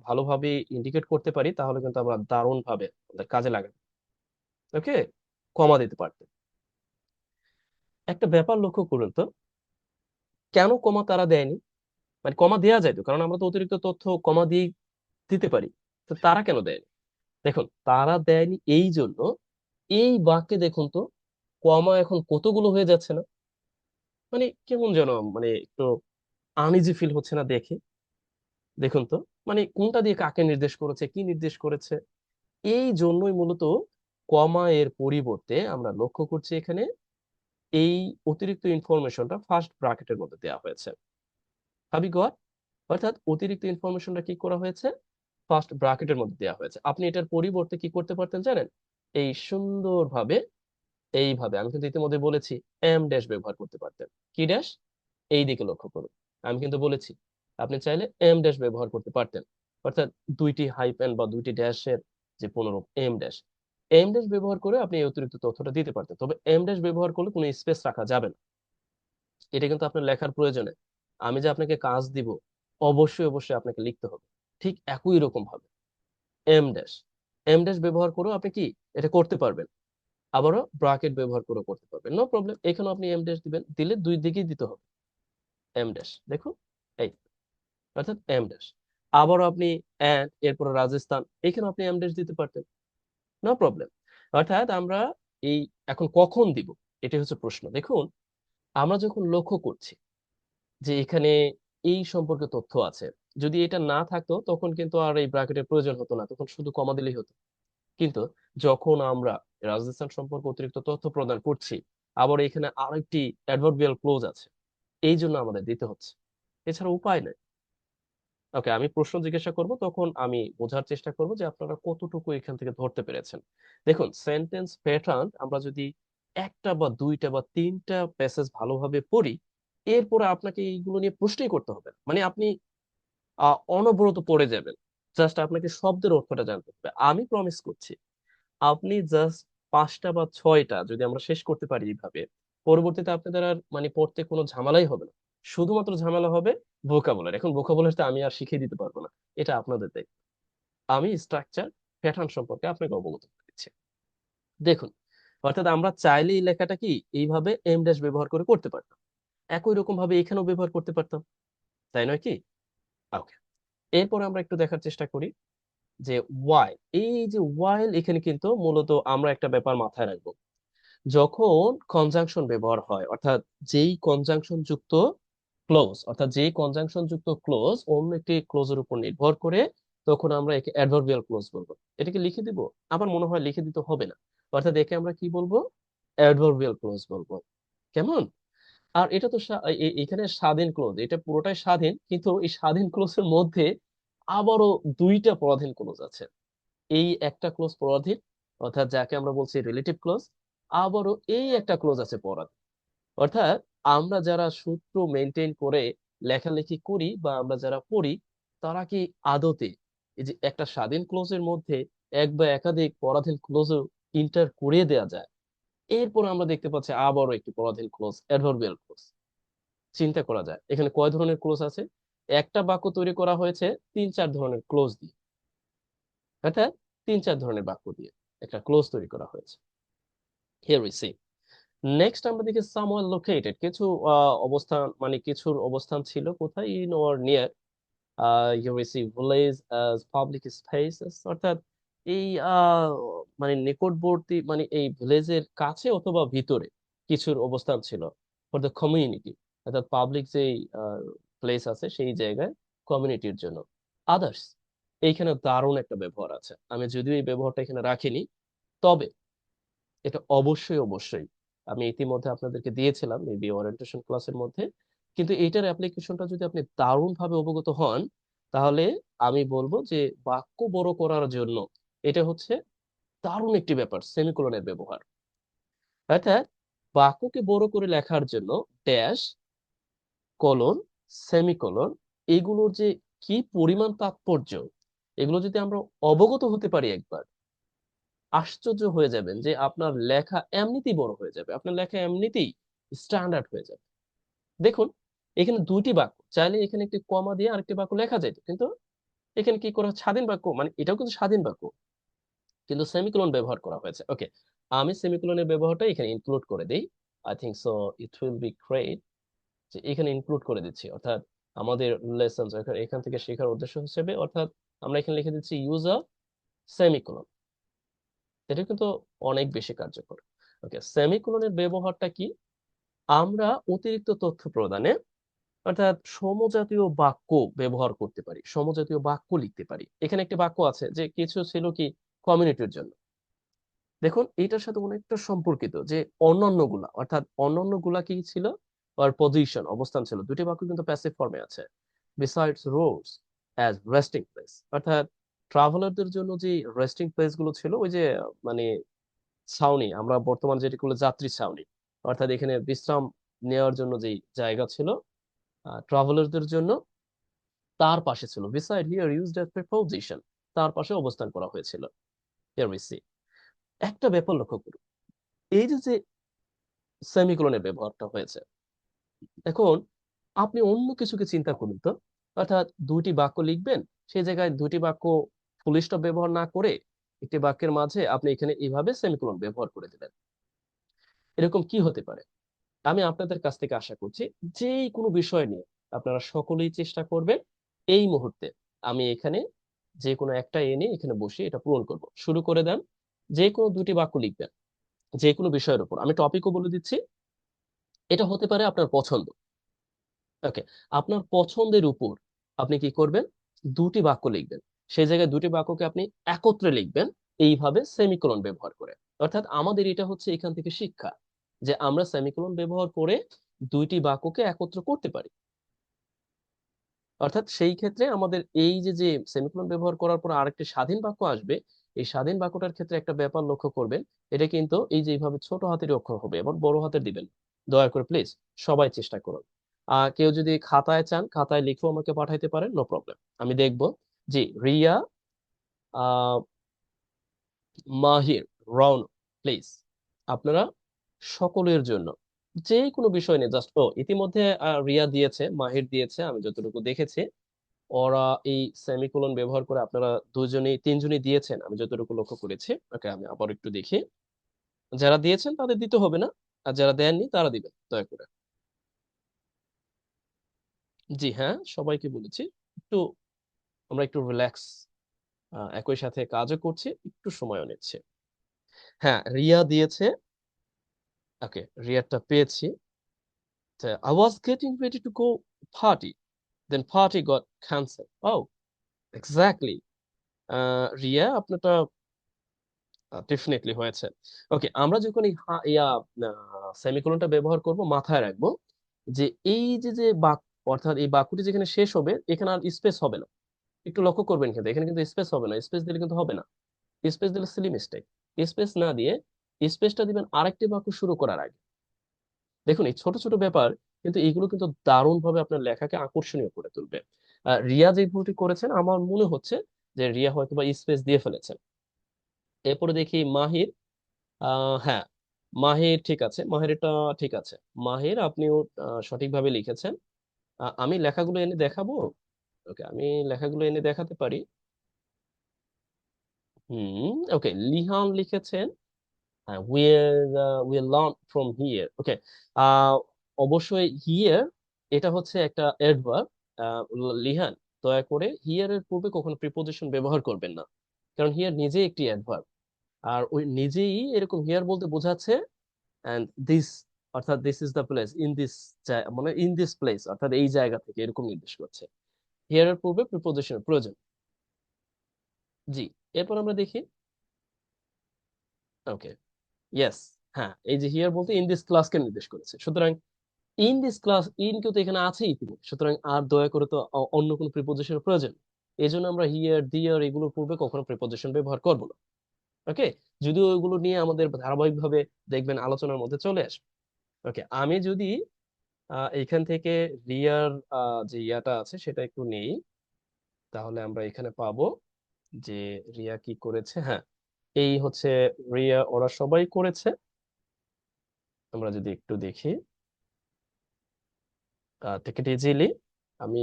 ভালোভাবে ইন্ডিকেট করতে পারি তাহলে কিন্তু আমরা দারুণ ভাবে আমাদের কাজে লাগাবো। ওকে, কমা দিতে পারতেন। একটা ব্যাপার লক্ষ্য করুন তো, কেন কমা তারা দেয়নি? মানে কমা দেওয়া যায় তো, কারণ আমরা তো অতিরিক্ত তথ্য কমা দিয়ে দিতে পারি। তো তারা কেন দেয়নি? দেখুন তারা দেয়নি এই জন্য, এই বাক্যে দেখুন তো কমা এখন কতগুলো হয়ে যাচ্ছে না? মানে কেমন যেন মানে একটু আনইজি ফিল হচ্ছে না দেখে? দেখুন তো, মানে কোনটা দিয়ে কাকে নির্দেশ করেছে, কি নির্দেশ করেছে। এই জন্যই মূলত কমা এর পরিবর্তে আমরা লক্ষ্য করছি এখানে এই অতিরিক্ত ইনফরমেশনটা ফার্স্ট ব্র্যাকেটের মধ্যে দেওয়া হয়েছে। হাবি গোয়া, অর্থাৎ অতিরিক্ত ইনফরমেশনটা কি করা হয়েছে, ফার্স্ট ব্র্যাকেটের মধ্যে দেওয়া হয়েছে। আপনি এটার পরিবর্তে কি করতে পারতেন জানেন? এই সুন্দরভাবে এইভাবে আমি কিন্তু ইতিমধ্যে বলেছি এম ড্যাশ ব্যবহার করতে পারতেন। কি ড্যাশ? এই দিকে লক্ষ্য করুন, আমি কিন্তু বলেছি আপনি চাইলে এম ড্যাশ ব্যবহার করতে পারতেন, অর্থাৎ দুইটি হাইফেন বা দুইটি ড্যাশের যে পুনরূপ এম ড্যাশ, এম ড্যাশ ব্যবহার করে আপনি এই অতিরিক্ত তথ্যটা দিতে পারতেন। তবে এম ড্যাশ ব্যবহার করলে কোনো স্পেস রাখা যাবে না। এটা কিন্তু আপনার লেখার প্রয়োজনে আমি যে আপনাকে কাজ দিব অবশ্যই অবশ্যই আপনাকে লিখতে হবে ঠিক একই রকম ভাবে। এম ড্যাশ, এম ড্যাশ ব্যবহার করেও আপনি কি এটা করতে পারবেন, আবারও ব্রাকেট ব্যবহার করে করতে পারবেন, নো প্রবলেম। এখানে আপনি এম ড্যাশ দিবেন, দিলে দুই দিকেই দিতে হবে এম ড্যাশ, দেখুন এই, অর্থাৎ এম ড্যাশ। আবারও আপনি অ্যান্ড এরপরে রাজস্থান, এখানে আপনি এম ড্যাশ দিতে পারতেন, নো প্রবলেম। অর্থাৎ আমরা এই এখন কখন দিব এটাই হচ্ছে প্রশ্ন। দেখুন আমরা যখন লক্ষ্য করছি যে এখানে এই সম্পর্কে তথ্য আছে, যদি এটা না থাকতো তখন কিন্তু আর এই ব্র্যাকেটের প্রয়োজন হতো না, তখন শুধু কমা দিলেই হতো। কিন্তু যখন আমরা রাজস্থান সম্পর্কে অতিরিক্ত তথ্য প্রদান করছি, আবার এখানে আরেকটি অ্যাডভার্বিয়াল ক্লোজ আছে, এই জন্য আমাদের দিতে হচ্ছে, এছাড়া উপায় নেই। ওকে, আমি প্রশ্ন জিজ্ঞাসা করব, তখন আমি বোঝার চেষ্টা করব যে আপনারা কতটুকু এখান থেকে ধরতে পেরেছেন। দেখুন সেন্টেন্স প্যাটার্ন আমরা যদি একটা বা দুইটা বা তিনটা প্যাসেজ ভালোভাবে পড়ি, এরপরে আপনাকে এইগুলো নিয়ে প্রশ্নই করতে হবে না। মানে আপনি অনবরত পড়ে যাবেন, জাস্ট আপনাকে শব্দের অর্থটা জানতে হবে। আমি প্রমিস করছি আপনি জাস্ট 5টা বা 6টা যদি আমরা শেষ করতে পারি এইভাবে, পরবর্তীতে আপনাদের আর মানে পড়তে কোনো ঝামেলাই হবে না। শুধুমাত্র ঝামেলা হবে ভোকাবুলারি। এখন ভোকাবুলারিটা আমি আর শিখিয়ে দিতে পারবো না, এটা আপনাদের দায়িত্ব। আমি স্ট্রাকচার প্যাটার্ন সম্পর্কে আপনাকে অবগত করে দিচ্ছি। দেখুন, অর্থাৎ আমরা চাইলে এই লেখাটা কি এইভাবে এম ড্যাশ ব্যবহার করে করতে পারতাম, একই রকম ভাবে এখানেও ব্যবহার করতে পারতাম, তাই নয় কি? ওকে, এরপর আমরা একটু দেখার চেষ্টা করি যে ওয়াই, এই যে ওয়াইল, এখানে কিন্তু মূলত আমরা একটা ব্যাপার মাথায় রাখবো। যখন কনজাংশন ব্যবহার হয়, অর্থাৎ যেই কনজাংশন যুক্ত ক্লোজ, অর্থাৎ যেই কনজাংশন যুক্ত ক্লোজ অন্য একটি ক্লোজের উপর নির্ভর করে, তখন আমরা একে অ্যাডভার্বিয়াল ক্লোজ বলবো। এটাকে লিখে দিব? আমার মনে হয় লিখে দিতে হবে না। অর্থাৎ একে আমরা কি বলবো? অ্যাডভার্বিয়াল ক্লোজ বলবো। কেমন? আর এটা তো এখানে স্বাধীন ক্লোজ, এটা পুরোটাই স্বাধীন, কিন্তু এই স্বাধীন ক্লোজের মধ্যে আবারও দুইটা পরাধীন ক্লোজ আছে। এই একটা ক্লোজ পরাধীন, অর্থাৎ যাকে আমরা বলছি রিলেটিভ ক্লোজ। আবারও এই একটা ক্লোজ আছে পরাধীন। অর্থাৎ আমরা যারা সূত্র মেনটেন করে লেখালেখি করি বা আমরা যারা পড়ি, তারা কি আদতে এই যে একটা স্বাধীন ক্লোজের মধ্যে এক বা একাধিক পরাধীন ক্লোজও ইন্টার করে দেয়া যায়? এরপর আমরা দেখতে পাচ্ছি আবারও একটি পরাধীন ক্লোজ, অ্যাডভার্বিয়াল ক্লোজ। চিন্তা করা যায় এখানে কয় ধরনের ক্লোজ আছে। একটা বাক্য তৈরি করা হয়েছে 3-4 ধরনের ক্লোজ দিয়ে, অর্থাৎ 3-4 ধরনের বাক্য দিয়ে একটা ক্লোজ তৈরি করা হয়েছে। হিয়ার উই সি, নেক্সট আমরা দেখি সামওয়্যার লোকেটেড, কিছু অবস্থান, মানে কিছুর অবস্থান ছিল কোথায়, in or near you receive village as public spaces, অর্থাৎ এই মানে নিকটবর্তী, মানে এই ভিলেজের কাছে অথবা ভিতরে কিছুর অবস্থান ছিল ফর দ্য কমিউনিটি, অর্থাৎ পাবলিক যেই প্লেস আছে সেই জায়গায় কমিউনিটির জন্য। আদার্স, এইখানে দারুণ একটা ব্যবহার আছে, আমি যদিও এই ব্যবহারটা এখানে রাখিনি, তবে এটা অবশ্যই অবশ্যই আমি ইতিমধ্যে আপনাদেরকে দিয়েছিলাম মেবি ওরিয়েন্টেশন ক্লাসের মধ্যে। কিন্তু এইটার অ্যাপ্লিকেশনটা যদি আপনি দারুণ ভাবে অবগত হন, তাহলে আমি বলবো যে বাক্য বড় করার জন্য এটা হচ্ছে দারুণ একটি ব্যাপার, সেমিকোলনের ব্যবহার। অর্থাৎ বাক্যকে বড় করে লেখার জন্য ড্যাশ, কলন, সেমিকোলন, এগুলোর যে কি পরিমাণ তাৎপর্য, এগুলো যদি আমরা অবগত হতে পারি একবার, আশ্চর্য হয়ে যাবেন যে আপনার লেখা এমনিতেই বড় হয়ে যাবে, আপনার লেখা এমনিতেই স্ট্যান্ডার্ড হয়ে যাবে। দেখুন এখানে দুইটি বাক্য, চাইলে এখানে একটি কমা দিয়ে আরেকটি বাক্য লেখা যেত, কিন্তু এখানে কি করা, স্বাধীন বাক্য, মানে এটাও কিন্তু স্বাধীন বাক্য, কিন্তু সেমিকোলন ব্যবহার করা হয়েছে। ওকে, আমি সেমিকোলনের ব্যবহারটা এখানে ইনক্লুড করে দিই। I think so it will be great, যে এখানে ইনক্লুড করে দিচ্ছি। অর্থাৎ আমাদের লেসন এখান থেকে শেখার উদ্দেশ্য হিসেবে, অর্থাৎ আমরা এখানে লিখে দিচ্ছি ইউজ আ সেমিকোলন। এটা কিন্তু অনেক বেশি কার্যকর। ওকে, সেমিকোলনের ব্যবহারটা কি? আমরা অতিরিক্ত তথ্য প্রদানে, অর্থাৎ সমজাতীয় বাক্য ব্যবহার করতে পারি, সমজাতীয় বাক্য লিখতে পারি। এখানে একটি বাক্য আছে যে কিছু ছিল কি কমিউনিটির জন্য। দেখুন এটার সাথে অনেকটা সম্পর্কিত যে অন্যান্য গুলা, অর্থাৎ অন্যান্য গুলা কি ছিল, আর পজিশন অবস্থান ছিল। দুটি বাক্য কিন্তু প্যাসিভ ফর্মে আছে। Besides roads as resting place, অর্থাৎ ট্রাভেলারদের জন্য যে রেস্টিং প্লেস গুলো ছিল, ওই যে মানে ছাউনি, আমরা বর্তমান যেটিগুলো যাত্রী ছাউনি, অর্থাৎ এখানে বিশ্রাম নেওয়ার জন্য যে জায়গা ছিল ট্রাভেলারদের জন্য, তার পাশে ছিল। Beside here used as preposition, তার পাশে অবস্থান করা হয়েছিল। Here we C. একটা ব্যাপার লক্ষ্য করুন, এই যে যে সেমিকোলনের ব্যবহারটা হয়েছে, এখন আপনি অন্য কিছুকে চিন্তা করুন তো। অর্থাৎ দুইটি বাক্য লিখবেন, সেই জায়গায় দুইটি বাক্য ফুল স্টপ ব্যবহার না করে একটি বাক্যের মাঝে আপনি এখানে এইভাবে সেমিকোলন ব্যবহার করে দিলেন। এরকম কি হতে পারে? আমি আপনাদের কাছ থেকে আশা করছি যে কোনো বিষয় নিয়ে আপনারা সকলেই চেষ্টা করবেন এই মুহূর্তে। আমি এখানে যে কোনো একটা এনে এখানে বসে এটা পূরণ করব। শুরু করে দেন। যে কোনো দুটি বাক্য লিখবেন যে কোনো বিষয়ের উপর। আমি টপিকও বলে দিচ্ছি। এটা হতে পারে আপনার পছন্দ। ওকে, আপনার পছন্দের উপর আপনি কি করবেন? দুটি বাক্য লিখবেন। সেই জায়গায় দুটি বাক্যকে আপনি একত্রে লিখবেন, এইভাবে সেমিকোলন ব্যবহার করে। অর্থাৎ আমাদের এটা হচ্ছে এখান থেকে শিক্ষা, যে আমরা সেমিকোলন ব্যবহার করে দুইটি বাক্যকে একত্র করতে পারি। অর্থাৎ সেই ক্ষেত্রে আমাদের এই যে যে সেমিকোলন ব্যবহার করার পর আরেকটি স্বাধীন বাক্য আসবে, এই স্বাধীন বাক্যটার ক্ষেত্রে একটা ব্যাপার লক্ষ্য করবেন। এটা কিন্তু এই যে এইভাবে ছোট হাতের অক্ষর হবে এবং বড় হাতের দিবেন। দয়া করে প্লিজ সবাই চেষ্টা করুন। কেউ যদি খাতায় চান, খাতায় লিখেও আমাকে পাঠাইতে পারেন, নো প্রবলেম, আমি দেখব। জি, রিয়া, আহ মাহির, রওনক, প্লিজ আপনারা সকলের জন্য যে কোনো বিষয় নিয়ে জাস্ট, ইতিমধ্যে রিয়া দিয়েছে, মাহির দিয়েছে, আমি যতটুকু দেখেছি ওরা এই সেমিকোলন ব্যবহার করে, আপনারা দুজনেই তিনজনই দিয়েছেন আমি যতটুকু লক্ষ্য করেছি। ওকে, আমি আবার একটু দেখি। যারা দিয়েছেন তাদের দিতে হবে না, আর যারা দেননি তারা দিবেন দয়া করে। জি হ্যাঁ, সবাইকে বলেছি একটু, আমরা একটু রিল্যাক্স, একই সাথে কাজও করছি, একটু সময়ও নিচ্ছে। হ্যাঁ, রিয়া দিয়েছে। ওকে, রিয়াটা পেয়েছি। I was getting ready to go party, then party got cancelled. Oh, exactly. Riya আপনারটা ডেফিনেটলি হয়েছে। ওকে, আমরা যখন এই সেমিকোলনটা ব্যবহার করব, মাথায় রাখবো যে এই যে যে অর্থাৎ এই বাক্যটি যেখানে শেষ হবে এখানে আর স্পেস হবে না। একটু লক্ষ্য করবেন, কিন্তু এখানে কিন্তু স্পেস হবে না, স্পেস দিলে কিন্তু হবে না। স্পেস দিলে সিলি মিস্টেক। স্পেস না দিয়ে স্পেসটা দিবেন আরেকটি বাক্য শুরু করার আগে। দেখুন এই ছোট ছোট ব্যাপার, কিন্তু এইগুলো কিন্তু দারুণ ভাবে আপনার লেখাকে আকর্ষণীয় করে তুলবে। রিয়া যে ভুলটি করেছেন আমার মনে হচ্ছে যে রিয়া হয়তো বা স্পেস দিয়ে ফেলেছেন। এরপরে দেখি মাহির। হ্যাঁ, মাহির ঠিক আছে, মাহির এটা ঠিক আছে। মাহির আপনিও সঠিকভাবে লিখেছেন। আমি লেখাগুলো এনে দেখাবো। ওকে, আমি লেখাগুলো এনে দেখাতে পারি। ওকে, লিহান লিখেছেন উইল লার্ন ফ্রম হিয়ার। ওকে, অবশ্যই হিয়ার এটা হচ্ছে একটা অ্যাডভার্ব। লিহান, দয়া করে হিয়ার এর পূর্বে কখনো প্রিপোজিশন ব্যবহার করবেন না, কারণ হিয়ার নিজেই একটি অ্যাডভার্ব। আর ওই নিজেই এরকম হিয়ার বলতে বোঝাচ্ছে এন্ড দিস, অর্থাৎ this is the place, in this, মানে ইন দিস প্লেস অর্থাৎ এই জায়গা থেকে এরকম নির্দেশ করছে। হিয়ার এর পূর্বে প্রিপোজিশনের প্রয়োজন। জি, এরপর আমরা দেখি। ওকে, ইয়েস। হ্যাঁ, এই যে হিয়ার বলতে ইন দিস ক্লাসকে নির্দেশ করেছে, সুতরাং ইন দিস ক্লাস, ইন কিন্তু এখানে আছেই ইতিমধ্যে, সুতরাং আর দয়া করে তো অন্য কোনো প্রিপোজিশনের প্রয়োজন। এই জন্য আমরা হিয়ার, দিয়ার এগুলোর পূর্বে কখনো প্রিপোজিশন ব্যবহার করব না। ওকে, যদিও ওইগুলো নিয়ে আমাদের ধারাবাহিকভাবে দেখবেন আলোচনার মধ্যে চলে আসবে। ওকে, আমি যদি এইখান থেকে রিয়ার যে ইয়াটা আছে সেটা একটু নেই, তাহলে আমরা এখানে পাবো যে রিয়া কি করেছে। হ্যাঁ, এই হচ্ছে রিয়া, ওরা সবাই করেছে। আমরা যদি একটু দেখি, টেক ইট ইজিলি, আমি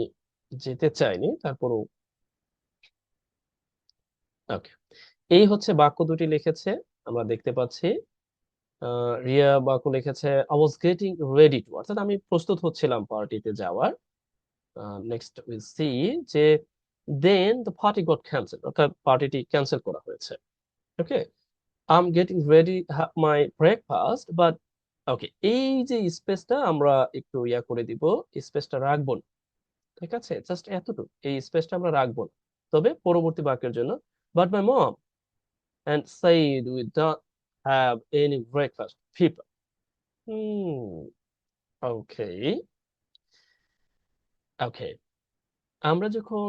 যেতে চাইনি তারপরও। ওকে, এই হচ্ছে বাক্য দুটি লিখেছে, আমরা দেখতে পাচ্ছি। রিয়া বাক্য লিখেছে I was getting ready to, অর্থাৎ আমি প্রস্তুত হচ্ছিলাম পার্টিতে যাওয়ার। নেক্সট উই সি যে then the party got cancel, অর্থাৎ পার্টিটি ক্যান্সেল করা হয়েছে। Okay, I am getting ready my breakfast but, okay, এই যে স্পেসটা আমরা একটু করে দিব, স্পেসটা রাখবো না, ঠিক আছে, জাস্ট এতটুকু এই স্পেসটা আমরা রাখবো না, তবে পরবর্তী বাক্যের জন্য। But my mom and said we don't have any breakfast people. Hmm, okay, okay, আমরা যখন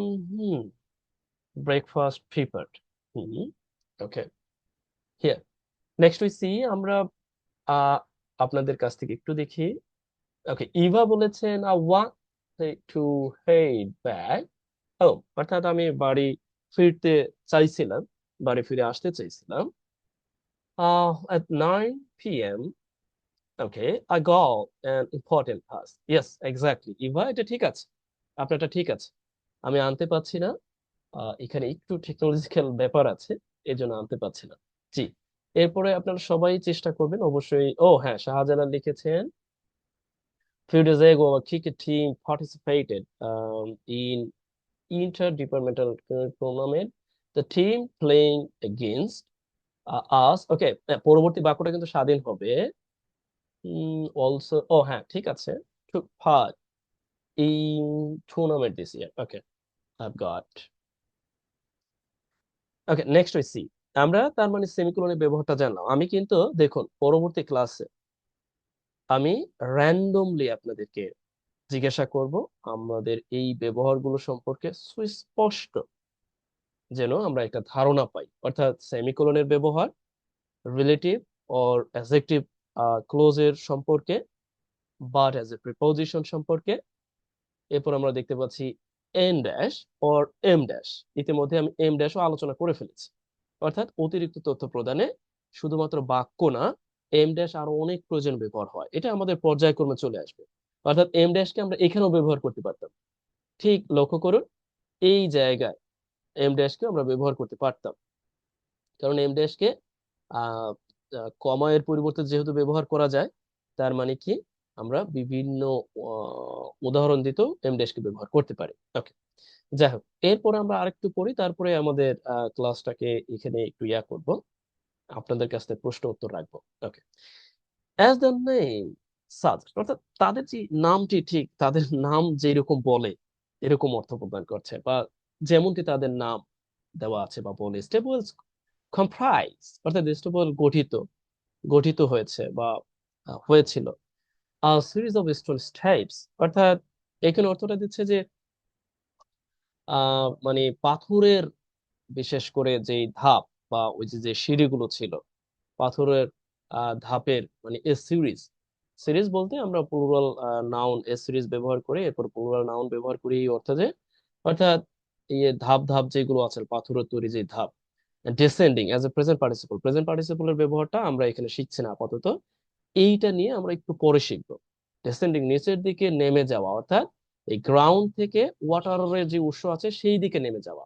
breakfast prepared, hmm, okay, here next we see আমরা আহ, আপনাদের কাছ থেকে একটু দেখি। ওকে, ইভা বলেছেন I want to head back home, অর্থাৎ আমি বাড়ি ফিরতে চাইছিলাম, বাড়ি ফিরে আসতে চাইছিলাম at 9 p.m. Okay, I got an important task. Yes, exactly. Eva, এটা ঠিক আছে, আপনারটা ঠিক আছে, আমি আনতে পারছি না, এখানে একটু টেকনোলজিক্যাল ব্যাপার আছে, এই জন্য আনতে পারছি না। জি, এরপরে আপনারা সবাই চেষ্টা করবেন অবশ্যই। ও হ্যাঁ, শাহজালাল লিখেছেন few days ago our cricket team participated in interdepartmental tournament. The team playing against us. ওকে, পরবর্তী বাক্যটা কিন্তু স্বাধীন হবে। অলসো, ও হ্যাঁ ঠিক আছে, took part in tournament this year. Okay, I've got. Okay, next we see, আমরা তার মানে সেমিকোলনের ব্যবহারটা জানলাম। আমি কিন্তু দেখুন পরবর্তী ক্লাসে আমি র্যান্ডমলি আপনাদেরকে জিজ্ঞাসা করব আমাদের এই ব্যবহারগুলো সম্পর্কে সুস্পষ্ট, যেন আমরা একটা ধারণা পাই, অর্থাৎ সেমিকোলনের ব্যবহার, রিলেটিভ অর অ্যাডজেক্টিভ ক্লোজের সম্পর্কে, বাট অ্যাজ এ প্রিপোজিশন সম্পর্কে। এরপর আমরা দেখতে পাচ্ছি N dash or M dash, ইতিমধ্যে আমি এম ড্যাশও আলোচনা করে ফেলেছি, অর্থাৎ অতিরিক্ত তথ্য প্রদানে শুধুমাত্র বাক্য না, এম ড্যাশ আরো অনেক প্রয়োজন ব্যবহার হয়, এটা আমাদের পর্যায়ক্রমে চলে আসবে। অর্থাৎ এম ড্যাশকে আমরা এখানেও ব্যবহার করতে পারতাম, ঠিক লক্ষ্য করুন, এই জায়গায় এম ড্যাশকে আমরা ব্যবহার করতে পারতাম, কারণ এম ড্যাশকে আহ কমা এর পরিবর্তে যেহেতু ব্যবহার করা যায়, তার মানে কি আমরা বিভিন্ন উদাহরণ দিতেও এম ড্যাশকে ব্যবহার করতে পারি। ওকে, যাই হোক, এরপরে আমরা আরেকটু পড়ি, তারপরে আমাদের ক্লাসটাকে এখানে একটু করব, আপনাদের কাছ থেকে প্রশ্ন উত্তর রাখবো। ওকে, অ্যাজ দ্য নেম সাজেস্ট, অর্থাৎ তাদের যে নামটি ঠিক তাদের নাম যেরকম বলে এরকম অর্থ প্রদান করছে, বা যেমনটি তাদের নাম দেওয়া আছে বা বলে, স্টেবলস কম্প্রাইজ, অর্থাৎ স্টেবল গঠিত, গঠিত হয়েছে বা হয়েছিল সিরিজ অফ স্টোন টাইপস, অর্থাৎ এখানে অর্থটা দিচ্ছে যে মানে পাথরের বিশেষ করে যে ধাপ বা ওই যে যে সিঁড়িগুলো ছিল পাথরের ধাপের মানে এ সিরিজ, সিরিজ বলতে আমরা প্লুরাল নাউন এ সিরিজ ব্যবহার করে এরপর প্লুরাল নাউন ব্যবহার করি এই অর্থে যে, অর্থাৎ এই ধাপ ধাপ যেগুলো আছে পাথরের তৈরি যে ধাপ। Descending as a present participle, present পার্টিসিপলের ব্যবহারটা আমরা এখানে শিখছি না আপাতত, এইটা নিয়ে আমরা একটু পরে শিখবো। ডিসেন্ডিং নিচের দিকে নেমে যাওয়া, অর্থাৎ এই গ্রাউন্ড থেকে ওয়াটারের যে উৎস আছে সেই দিকে নেমে যাওয়া।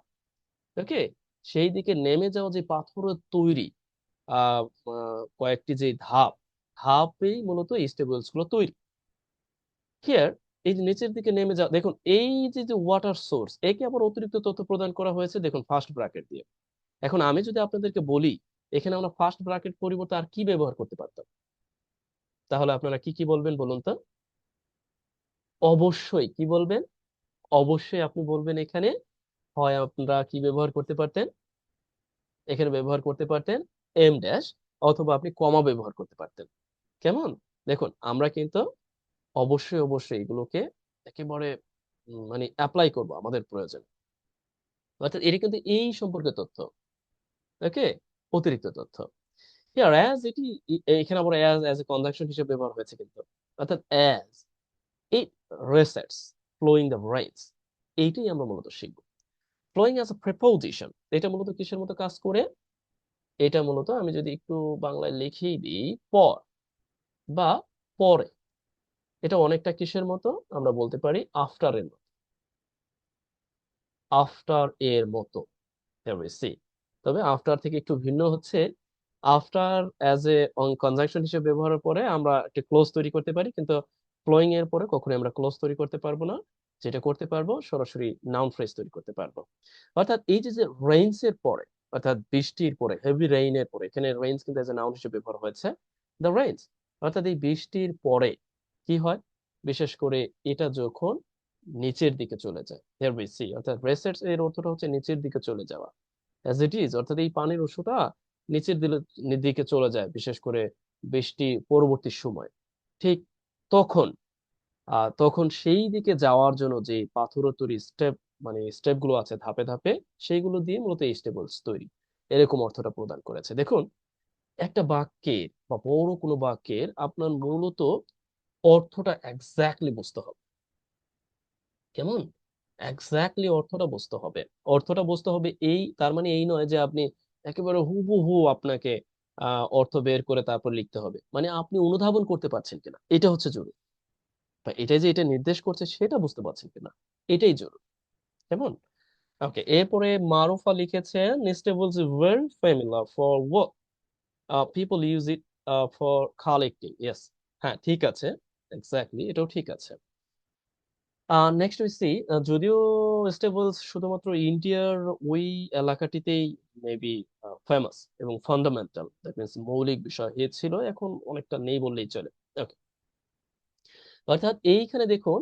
ওকে, সেই দিকে নেমে যাওয়া যে পাথরের তৈরি কয়েকটি যে ধাপ, ধাপেই মূলত এই স্টেবলস গুলো তৈরি। হিয়ার, এই যে নিচের দিকে নেমে যাওয়া, দেখুন এই যে যে ওয়াটার সোর্স, একে আবার অতিরিক্ত তথ্য প্রদান করা হয়েছে দেখুন ফার্স্ট ব্র্যাকেট দিয়ে। এখন আমি যদি আপনাদেরকে বলি এখানে আমরা ফার্স্ট ব্র্যাকেট পরিবর্তে আর কি ব্যবহার করতে পারতাম, তাহলে আপনারা কি কি বলবেন বলুন তো? অবশ্যই কি বলবেন? অবশ্যই আপনি বলবেন এখানে হয় আপনারা কি ব্যবহার করতে পারতেন, এখানে ব্যবহার করতে পারতেন এম ড্যাশ, অথবা আপনি কমা ব্যবহার করতে পারতেন। কেমন? দেখুন আমরা কিন্তু অবশ্যই অবশ্যই এগুলোকে একেবারে মানে অ্যাপ্লাই করব আমাদের প্রয়োজন, অর্থাৎ এটি কিন্তু এই সম্পর্কে তথ্য। ওকে, অতিরিক্ত তথ্য। হিয়ার অ্যাজ, এটি এখানে আবার অ্যাজ অ্যাজ এ কনজাংশন হিসেবে ব্যবহার হয়েছে কিন্তু, অর্থাৎ as it recedes flowing the rains, এইটাই আমরা মূলত শিখব। ফ্লোয়িং অ্যাজ এ প্রিপোজিশন, এটা মূলত কিসের মতো কাজ করে? এটা মূলত আমি যদি একটু বাংলায় লিখেই দিই, পর বা পরে, এটা অনেকটা কিসের মতো আমরা বলতে পারি আফটার এর মতো, আফটার এর মতো সি। তবে আফটার থেকে একটু ভিন্ন হচ্ছে, আফটার অ্যাজ এ কনজাংশন হিসেবে ব্যবহারের পরে আমরা একটা ক্লোজ তৈরি করতে পারি, কিন্তু ফ্লোয়িং এর পরে কখনোই আমরা ক্লোজ তৈরি করতে পারবো না। যেটা করতে পারবো সরাসরি নাউন ফ্রেজ তৈরি করতে পারবো। অর্থাৎ এই যে যে রেইনস এর পরে, অর্থাৎ বৃষ্টির পরে, হেভি রেইনের পরে, এখানে রেইনস কিন্তু এজ এ নাউন হিসেবে ব্যবহার হয়েছে, দ্য রেইনস। অর্থাৎ এই বৃষ্টির পরে কি হয়, বিশেষ করে এটা যখন নিচের দিকে চলে যায়, হিয়ার উই সি, অর্থাৎ রেসেটস এর অর্থটা হচ্ছে নিচের দিকে চলে যাওয়া, অ্যাজ ইট ইজ, অর্থাৎ এই পানির উৎসটা নিচের দিকে চলে যায়, বিশেষ করে বৃষ্টি পরবর্তী সময়। ঠিক তখন তখন সেই দিকে যাওয়ার জন্য যে পাথরোত্তরি স্টেপ, মানে স্টেপ গুলো আছে ধাপে ধাপে, সেইগুলো দিয়ে মূলত এই স্টেবলস তৈরি, এরকম অর্থটা প্রদান করেছে। দেখুন, একটা বাক্যের বা বড় কোনো বাক্যের আপনার মূলত অর্থটা এক্স্যাক্টলি বুঝতে হবে। কেমন? এক্স্যাক্টলি অর্থটা বুঝতে হবে। অর্থটা বুঝতে হবে, এই তার মানে এই নয় যে আপনি একেবারে হুবহু আপনাকে অর্থ বের করে তারপর লিখতে হবে, মানে আপনি অনুধাবন করতে পারছেন কিনা এটা হচ্ছে জরুরি, বা এটাই যে এটা নির্দেশ করছে সেটা বুঝতে পারছেন কিনা এটাই জরুরি। কেমন? ওকে, এরপরে মারুফা লিখেছেন nestables is very familiar for work, people use it for collecting, yes। হ্যাঁ, ঠিক আছে, এক্স্যাক্টলি এটাও ঠিক আছে। নেক্সট উই সি, যদিও স্টেবলস শুধুমাত্র ইন্ডিয়ার ওই এলাকাটিতেই মেবি ফেমাস এবং ফান্ডামেন্টাল, দ্যাট মিনস মৌলিক বিষয় এ ছিল, এখন অনেকটা নেই বললেই চলে। ওকে, অর্থাৎ এইখানে দেখুন,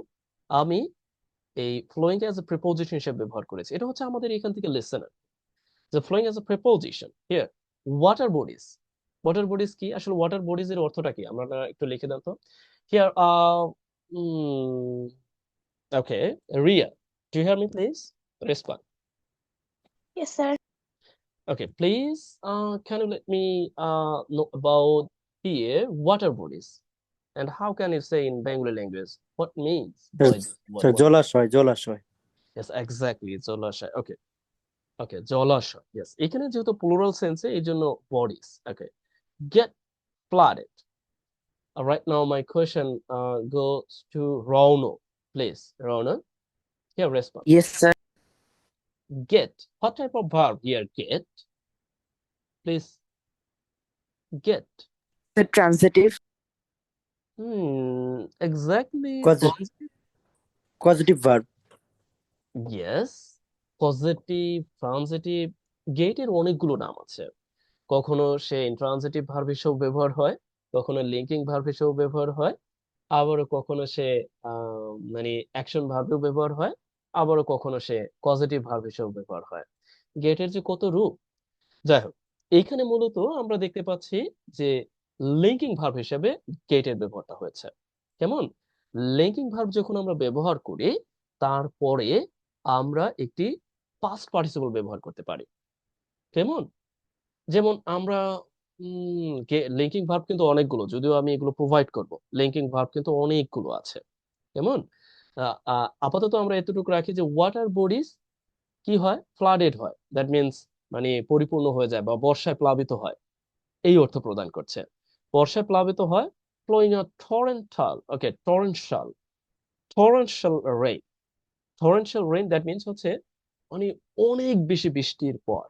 আমি এই ফ্লোয়িং অ্যাজ এ প্রিপোজিশন হিসেবে ব্যবহার করেছি, এটা হচ্ছে আমাদের এখান থেকে লিসেনার। যে flowing as a preposition here, water bodies. Water bodies কি আসলে, ওয়াটার বডিজ এর অর্থটা কি আমরা একটু লিখে দেন তো। Here okay, Riya, do you hear me please? Respond. Yes, sir. Okay, please, can you let me know about here water bodies, and how can you say in Bengali language what means sir by this word sir water? জলাশয় জলাশয় Yes, exactly, জলাশয়। Okay, okay, জলাশয়। Yes, এখানে যেহেতু plural sense এই জন্য bodies। Okay, get flooded. Right now my question goes to Rauno, please. Rauno, here respond. Yes, sir. Get. What type of verb here? Get. Please. Get. The transitive. Exactly. Positive verb. Yes, positive, transitive, গেটের অনেকগুলো নাম আছে। কখনো সে intransitive verb হিসেবে ব্যবহার হয়, কখনো linking verb হিসেবে ব্যবহার হয়, আবারও কখনো সে মানে অ্যাকশন ভার্বেও ব্যবহার হয়, আবারও কখনো সে পজিটিভ ভার্ব হিসেবে ব্যবহার হয়। গেটের যে কত রূপ! যাই হোক, এইখানে মূলত আমরা দেখতে পাচ্ছি যে লিঙ্কিং ভার্ব হিসেবে গেটের ব্যবহারটা হয়েছে। কেমন? লিঙ্কিং ভার্ব যখন আমরা ব্যবহার করি, তারপরে আমরা একটি পাস্ট পার্টিসিপল ব্যবহার করতে পারি। কেমন? যেমন আমরা লিঙ্কিং ভার্ব কিন্তু অনেকগুলো, যদিও আমি এগুলো প্রোভাইড করব, লিঙ্কিং ভার্ব কিন্তু অনেকগুলো আছে। কেমন? আপাতত আমরা এতটুকু রাখি যে ওয়াটার বডিজ কি হয়, ফ্লাডেড হয়, দ্যাট মিনস মানে পরিপূর্ণ হয়ে যায় বা বর্ষায় প্লাবিত হয়, এই অর্থ প্রদান করছে। বর্ষায় প্লাবিত হয়, flowing a torrential, okay, torrential rain, torrential rain, that means হচ্ছে মানে অনেক বেশি বৃষ্টির পর।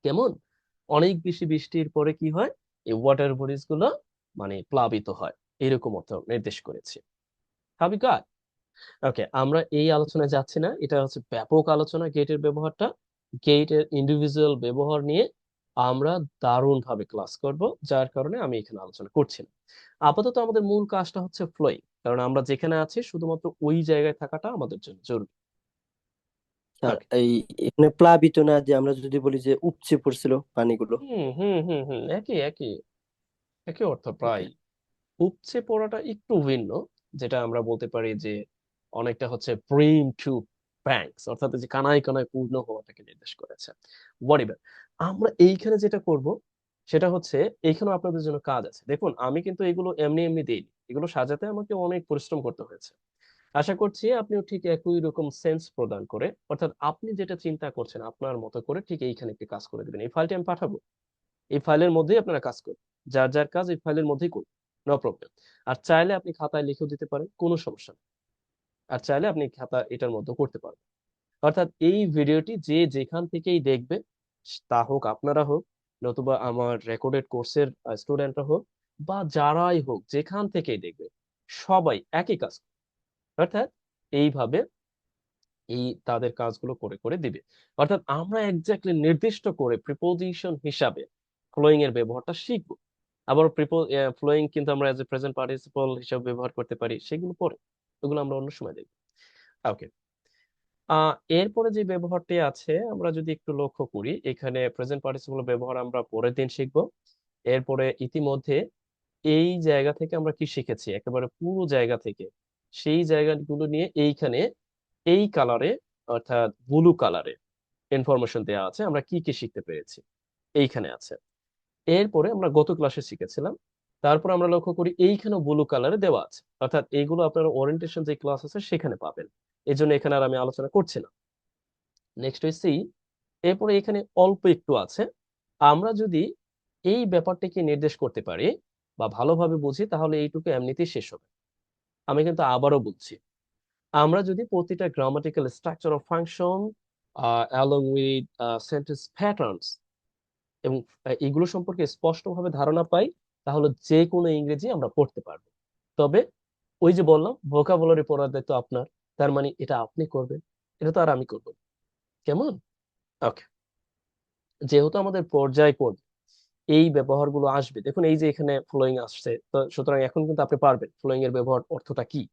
কেমন? অনেক বেশি বৃষ্টির পরে কি হয়, এই ওয়াটার বডিজ গুলো মানে প্লাবিত হয়, এরকম অর্থ নির্দেশ করেছে। Have you got? ওকে, আমরা এই আলোচনায় যাচ্ছি না, এটা হচ্ছে ব্যাপক আলোচনা গেটের ব্যবহারটা। গেটের ইন্ডিভিজুয়াল ব্যবহার নিয়ে আমরা দারুণ ভাবে ক্লাস করব, যার কারণে আমি এখানে আলোচনা করছি না। আপাতত আমাদের মূল কাজটা হচ্ছে ফ্লোয়িং, কারণ আমরা যেখানে আছি শুধুমাত্র ওই জায়গায় থাকাটা আমাদের জন্য জরুরি। স্যার ওকে, এই এখানে প্লাবিত না, যে আমরা যদি বলি যে উপচে পড়ছিল পানিগুলো। হুম হুম হুম হুম, একই একই একই অর্থ প্রায়। ওকে উপচে পড়াটা একটু ভিন্ন, যেটা আমরা বলতে পারি যে অনেকটা হচ্ছে ব্রেইন টু ব্যাংকস, অর্থাৎ যে কানায় কানায় পূর্ণ হওয়াটাকে নির্দেশ করেছে। হোয়াটএভার, আমরা এইখানে যেটা করব সেটা হচ্ছে, এইখানে আপনাদের জন্য কাজ আছে। দেখুন, আমি কিন্তু এগুলো এমনি এমনি দেইনি, এগুলো সাজাতে আমাকে অনেক পরিশ্রম করতে হয়েছে। আশা করছি আপনিও ঠিক একই রকম সেন্স প্রদান করে, অর্থাৎ আপনি যেটা চিন্তা করছেন আপনার মতো করে ঠিক এইখানে একটি কাজ করে দেবেন। এই ফাইলটি আমি পাঠাবো, এই ফাইলের মধ্যেই আপনারা কাজ করুন, যার যার কাজ এই ফাইলের মধ্যেই করুন, নো প্রবলেম। আর চাইলে আপনি খাতায় লিখেও দিতে পারেন, কোনো সমস্যা নেই। আর চাইলে আপনি খাতা এটার মধ্যে করতে পারবেন। অর্থাৎ এই ভিডিওটি যে যেখান থেকেই দেখবে, তা হোক আপনারা হোক, নতুবা আমার রেকর্ডেড কোর্সের স্টুডেন্টরা হোক, বা যারাই হোক, যেখান থেকেই দেখবে, সবাই একই কাজ করবে। অর্থাৎ এইভাবে এই তাদের কাজগুলো করে করে দিবে। অর্থাৎ আমরা এক্স্যাক্টলি নির্দিষ্ট করে প্রিপোজিশন হিসাবে ফ্লোয়িং এর ব্যবহারটা শিখবো। আবার ফ্লোয়িং কিন্তু আমরা এজ এ প্রেজেন্ট পার্টিসিপল হিসাবে ব্যবহার করতে পারি, সেগুলো পরে, ওগুলো আমরা অন্য সময় দেখবো। ওকে। এরপরে যে ব্যবহারটি আছে আমরা যদি একটু লক্ষ্য করি, এখানে প্রেজেন্ট পার্টিসিপল ব্যবহার আমরা পরের দিন শিখবো। এরপরে ইতিমধ্যে এই জায়গা থেকে আমরা কি শিখেছি, একেবারে পুরো জায়গা থেকে সেই জায়গাগুলো নিয়ে এইখানে এই কালারে, অর্থাৎ ব্লু কালারে ইনফরমেশন দেওয়া আছে, আমরা কি কি শিখতে পেরেছি এইখানে আছে। এরপরে আমরা গত ক্লাসে শিখেছিলাম, তারপর আমরা লক্ষ্য করি এইখানেও ব্লু কালারে দেওয়া আছে, অর্থাৎ এইগুলো আপনার ওরিয়েন্টেশন যে ক্লাস আছে সেখানে পাবেন। এই জন্য এখানে আর আমি আলোচনা করছি না। নেক্সট হচ্ছে এরপরে এখানে অল্প একটু আছে। আমরা যদি এই ব্যাপারটিকে নির্দেশ করতে পারি বা ভালোভাবে বুঝি, তাহলে এইটুকু এমনিতেই শেষ হবে। আমি কিন্তু আবারও বলছি, আমরা যদি প্রতিটা grammatical structure of function along with sentence patterns এবং এগুলো সম্পর্কে স্পষ্টভাবে ধারণা পাই, তাহলে যে কোনো ইংরেজি আমরা পড়তে পারবো। তবে ওই যে বললাম, ভোকাবুলারি পড়ার দায়িত্ব আপনার, তার মানে এটা আপনি করবেন, এটা তো আর আমি করবো না। কেমন? ওকে। যেহেতু আমাদের পর্যায়ক্রমে এই ব্যবহারগুলো আসবে, দেখুন এই যে এখানে ফ্লোয়িং আসছে, তো সুতরাং এখন কিন্তু আপনি পারবেন ফ্লোয়িং এর ব্যবহার অর্থটা কি,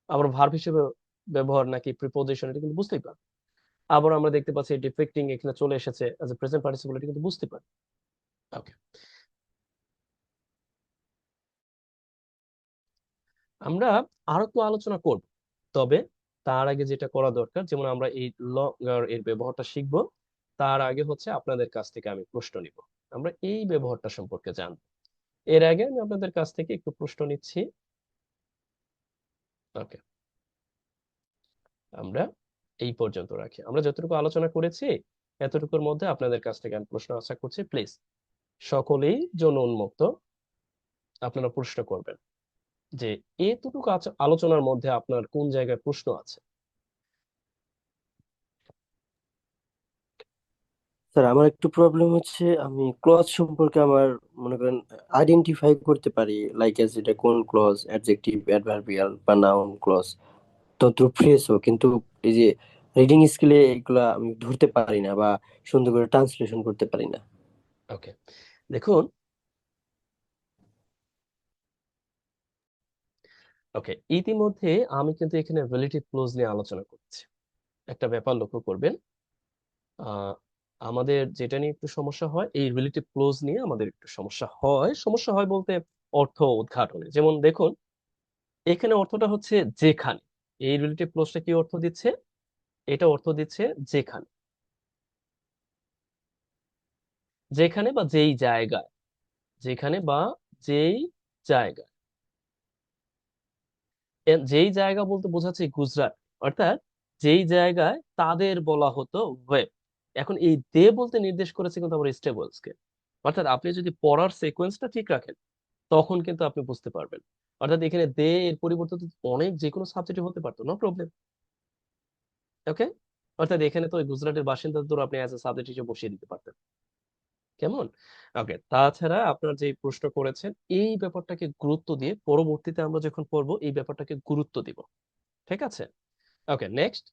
আবার ভার্ব হিসেবে ব্যবহার নাকি প্রিপোজিশন, এটা কিন্তু বুঝতেই পারবেন। আবার আমরা দেখতে পাচ্ছি ডিফেক্টিং এখানে চলে এসেছে অ্যাজ এ প্রেজেন্ট পার্টিসিপল, এটা কিন্তু বুঝতে পারি। ওকে। আমরা আরো তো আলোচনা করব, তবে তার আগে যেটা করা দরকার, যেমন আমরা এই লঙ্গার এর ব্যবহারটা শিখবো, তার আগে হচ্ছে আপনাদের কাছ থেকে আমি প্রশ্ন নিব, আমরা এই ব্যবহারটা সম্পর্কে জানবো। এর আগে আমি আপনাদের কাছ থেকে একটু প্রশ্ন নিচ্ছি। ওকে, আমরা এই পর্যন্ত রাখি। আমরা যতটুকু আলোচনা করেছি এতটুকুর মধ্যে আপনাদের কাছ থেকে আমি প্রশ্ন আশা করছি। প্লিজ সকলেই জন্য উন্মুক্ত, আপনারা প্রশ্ন করবেন যে এতটুকু আলোচনার মধ্যে আপনার কোন জায়গায় প্রশ্ন আছে। স্যার আমার একটু প্রবলেম হচ্ছে, আমি ক্লজ সম্পর্কে আমার মনে করেন আইডেন্টিফাই করতে পারি, লাইক এজ এটা কোন ক্লজ, অ্যাডজেক্টিভ, অ্যাডভার্বিয়াল বা নাউন ক্লজ, তদ্রুপ ফ্রেজও, কিন্তু এই যে রিডিং স্কিলে এগুলা আমি ধরতে পারি না বা সুন্দর করে ট্রান্সলেশন করতে পারি না। ওকে, দেখুন, ওকে, ইতিমধ্যে আমি কিন্তু এখানে রিলেটিভ ক্লোজ নিয়ে আলোচনা করছি। একটা ব্যাপার লক্ষ্য করবেন, আহ আমাদের যেটা নিয়ে একটু সমস্যা হয়, এই রিলেটিভ ক্লোজ নিয়ে আমাদের একটু সমস্যা হয়। সমস্যা হয় বলতে অর্থ উদ্ঘাটনে, যেমন দেখুন এখানে অর্থটা হচ্ছে যেখানে, এই রিলেটিভ ক্লোজটা কি অর্থ দিচ্ছে, এটা অর্থ দিচ্ছে যেখানে, যেখানে বা যেই জায়গায়, যেখানে বা যেই জায়গায়। যেই জায়গা বলতে বোঝাচ্ছে গুজরাট, অর্থাৎ যেই জায়গায় তাদের বলা হতো ওয়েব। এখন এই দে বলতে নির্দেশ করেছে কিন্তু আমার স্টেবলস কে। অর্থাৎ আপনি যদি পড়ার সিকোয়েন্সটা ঠিক রাখেন তখন কিন্তু আপনি বুঝতে পারবেন। অর্থাৎ এখানে দে এর পরিবর্তে তো অনেক যে কোনো সাবজেক্ট হতে পারতো, নো প্রবলেম। ওকে। অর্থাৎ এখানে তো ওই গুজরাটের বাসিন্দাদের আপনি অ্যাজ এ সাবজেক্ট হিসেবে বসিয়ে দিতে পারতেন। কেমন? ওকে, তাছাড়া আপনার যে প্রশ্ন করেছেন এই ব্যাপারটাকে গুরুত্ব দিয়ে পরবর্তীতে আমরা যখন পড়বো এই ব্যাপারটাকে গুরুত্ব দিব। ঠিক আছে? ওকে, নেক্সট